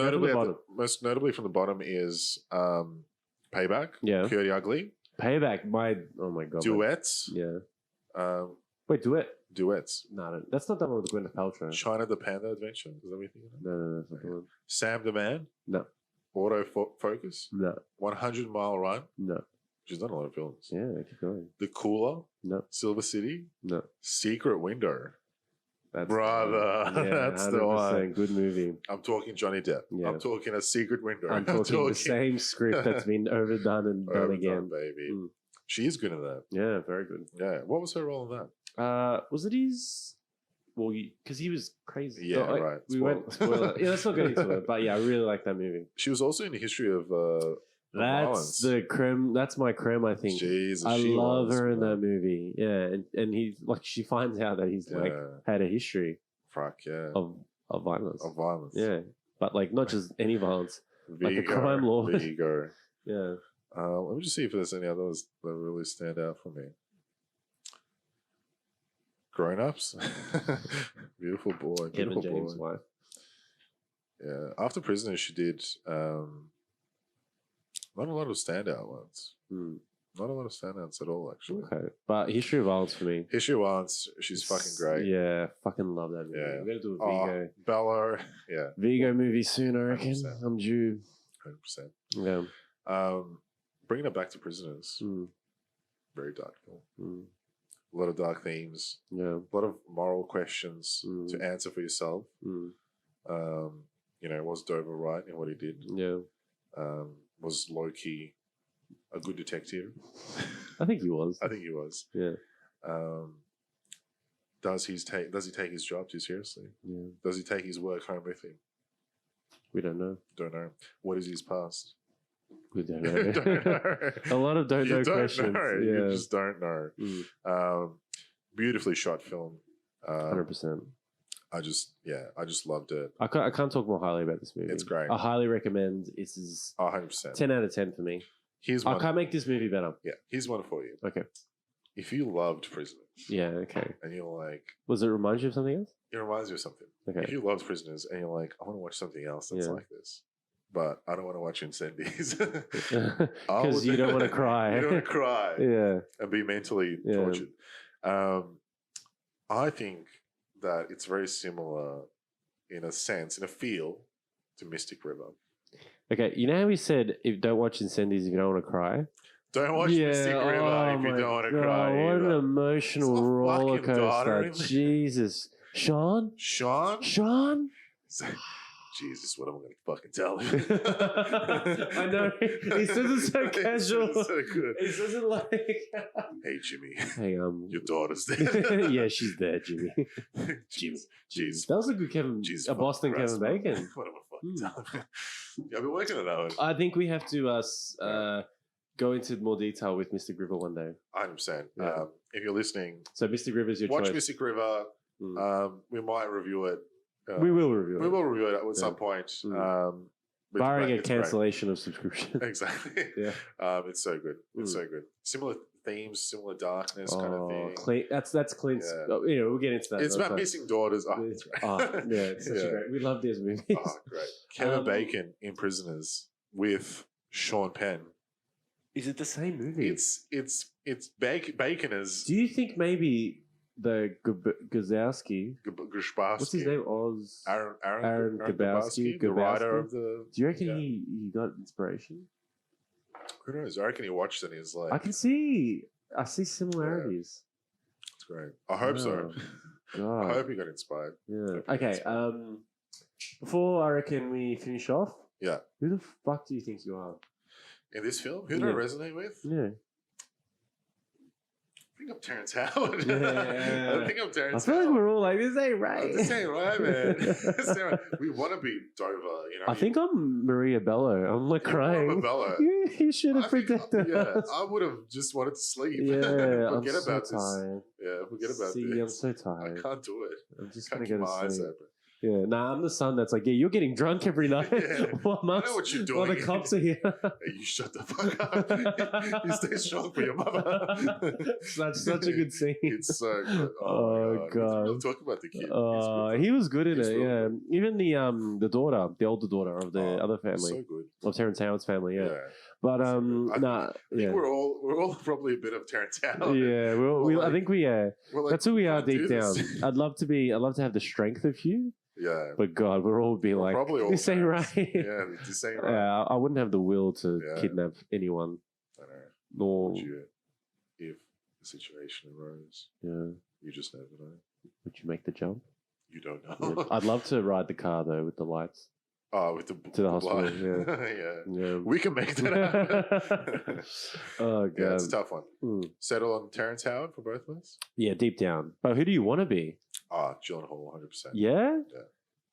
notably from the bottom is Payback. Yeah. Coyote Ugly. Payback. Oh my god. Duets. Yeah. Wait, Duets. No, that's not that one with Gwyneth Paltrow. China the Panda Adventure. Is that what you're thinking of? No, that's not the one. Sam the Man. No. Focus. No. 100 Mile Run. No. She's done a lot of films. Yeah, keep going. The Cooler. No. Silver City. No. Secret Window. That's that's the one. Good movie. I'm talking Johnny Depp. Yeah. I'm talking A Secret Window. I'm talking the same sscript that's been overdone and done again. Baby. She's good in that. Yeah, very good. Yeah. What was her role in that? Was it his? Well, because he was crazy. Yeah, right. We went. Spoiler. Yeah, let's not get into it. But yeah, I really like that movie. She was also in the history of. That's violence. the creme. That's my creme. I think. Jesus, I love her in that movie. Yeah, and he she finds out that he's had a history. Fuck yeah. Of violence. Of violence. Yeah, but like not just any violence. Like a crime lord. Vigo. Yeah. Let me just see if there's any others that really stand out for me. Grown Ups. Beautiful boy. Kevin James' wife. Yeah. After Prisoners, she did not a lot of standout ones. Not a lot of standouts at all, actually. Okay. But History of Violence for me. History of Violence, she's fucking great. Yeah, fucking love that movie. Yeah. We're going to do a Vigo. Bello. Yeah. Vigo movie soon, I reckon. 100%. I'm due. 100%. Yeah. Bringing it back to Prisoners. Very dark film. A lot of dark themes. Yeah. A lot of moral questions to answer for yourself. Was Dover right in what he did? Yeah. Was Loki a good detective? I think he was. I think he was. Yeah. Does he take his job too seriously? Yeah. Does he take his work home with him? We don't know. Don't know. What is his past? We don't know. Don't know. A lot of don't know questions. Know. Yeah. You just don't know. Beautifully shot film. 100%. I just loved it. I can't talk more highly about this movie. It's great. I highly recommend. This is 100%. 10 out of 10 for me. I can't make this movie better. Yeah, here's one for you. Okay. If you loved Prisoners. Yeah, okay. And you're like... Does it remind you of something else? It reminds you of something. Okay. If you loved Prisoners and you're like, I want to watch something else that's like this, but I don't want to watch Incendies. Because you don't want to cry. You don't want to cry. Yeah. And be mentally tortured. I think that it's very similar in a sense, in a feel, to Mystic River. Okay, you know how we said don't watch Incendies if you don't want to cry? Don't watch Mystic River if you don't want to cry. What an emotional roller coaster. Jesus. Sean? Jesus, what am I going to fucking tell him? I know. He says it so casual. It's so good. He says it like... Hey, Jimmy. Hey, your daughter's dead. Yeah, she's dead, Jimmy. Jeez. That was a good Boston Kevin Bacon. What am I fucking telling him? Yeah, I've been working on that one. I think we have to go into more detail with Mystic River one day. 100%. Yeah. If you're listening... So Mystic River is your choice. Watch Mystic River. We might review it. We will review it. We will review it at some point. Barring a cancellation of subscription. Exactly. Yeah. It's so good. It's so good. Similar themes, similar darkness kind of thing. That's Clint's. Yeah. We'll get into that. It's about missing daughters. Oh, it's great. Yeah, it's such a great. We love these movies. Oh, great. Kevin Bacon in Prisoners with Sean Penn. Is it the same movie? It's Bacon as... Do you think maybe the Gazowski... What's his name? Aaron Gabowski, the writer of the... Do you reckon he got inspiration? Who knows? I reckon he watched it and he's like... I see similarities. Yeah. It's great. I hope so. God. I hope he got inspired. Yeah. Okay. Before I reckon we finish off... Yeah. Who the fuck do you think you are? In this film? Who do I resonate with? Yeah. I think I'm Terrence Howard. Yeah. I think I'm Terrence Howard. I feel like we're all like, this ain't right. This ain't right, man. We want to be Dover, you know. I think I'm Maria Bello. I'm like crying. Maria Bello. You should have protected us. I would have just wanted to sleep. Yeah, forget I'm about so tired. this. Yeah, forget about this. I'm so tired. I can't do it. I'm just going to go to sleep. Open. Yeah, I'm the son that's like, you're getting drunk every night. I know what you're doing. While the cops are here. Hey, you shut the fuck up. You stay strong for your mother. That's such a good scene. It's so good. Oh God. We'll talk about the kid. He was good in it, yeah. Even the daughter, the older daughter of the other family. So good. Of Terrence Howard's family, yeah. But I think we're all probably a bit of Terrence Howard. Yeah, I think we like, that's who we are deep down. I'd love to have the strength of Hugh. Yeah. But God, we'll all be like, this ain't right. Yeah, this ain't right. Yeah, I wouldn't have the will to kidnap anyone. I know. Nor if the situation arose. Yeah. You just never know. Would you make the jump? You don't know. Yeah. I'd love to ride the car though with the lights. Oh, with to the hospital. Yeah. We can make that happen. Oh God. Yeah, it's a tough one. Settle on Terrence Howard for both of us? Yeah, deep down. But who do you want to be? Gyllenhaal, 100%. Yeah? Yeah.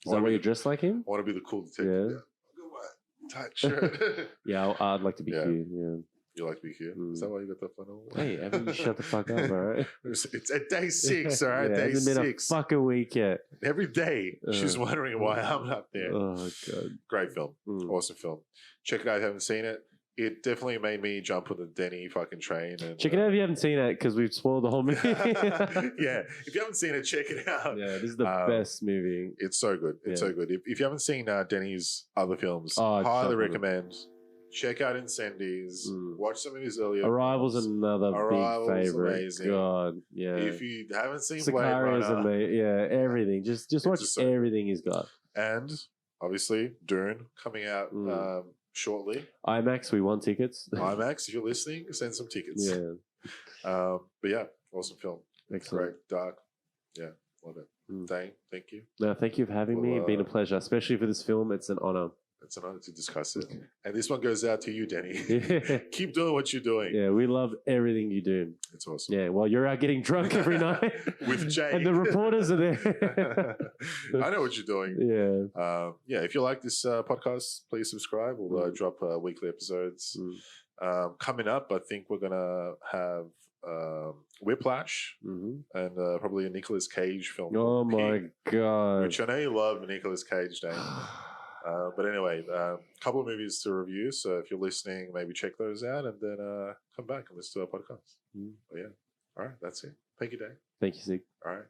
Is that why you're dressed like him? I want to be the cool detective. Yeah. Look at my tight shirt. Yeah, I'd like to be Hugh. Yeah. You like to be here? Is that why you got that funnel? Hey, Evan, you shut the fuck up, all right? It's at day 6, all right? Day 6. It hasn't been a fucking week yet. Every day, she's wondering why I'm not there. Oh, God. Great film. Awesome film. Check it out if you haven't seen it. It definitely made me jump on the Denny fucking train. And, check it out if you haven't seen it, because we've spoiled the whole movie. Yeah. If you haven't seen it, check it out. Yeah, this is the best movie. It's so good. It's so good. If you haven't seen Denny's other films, highly recommend. Check out Incendies. Watch some of his earlier. Arrival's another big favorite. Amazing. God, yeah. If you haven't seen Sicaria's Blade Runner, everything. Just watch everything he's got. And obviously, Dune coming out shortly. IMAX, we want tickets. IMAX, if you're listening, send some tickets. Yeah. But yeah, awesome film. Excellent. Great, dark. Yeah. Love it. Dane, thank you. No, thank you for having me. It's been a pleasure, especially for this film. It's an honor. It's an honor to discuss it. And this one goes out to you, Denny. Keep doing what you're doing. Yeah, we love everything you do. It's awesome. Yeah, while you're out getting drunk every night. With Jake. And the reporters are there. I know what you're doing. Yeah. If you like this podcast, please subscribe. We'll drop weekly episodes. Coming up, I think we're going to have Whiplash and probably a Nicolas Cage film. Oh, my God. Which I know you love Nicolas Cage, Dane. But anyway, a couple of movies to review. So if you're listening, maybe check those out and then come back and listen to our podcast. But yeah. All right. That's it. Thank you, Dave. Thank you, Zeke. All right.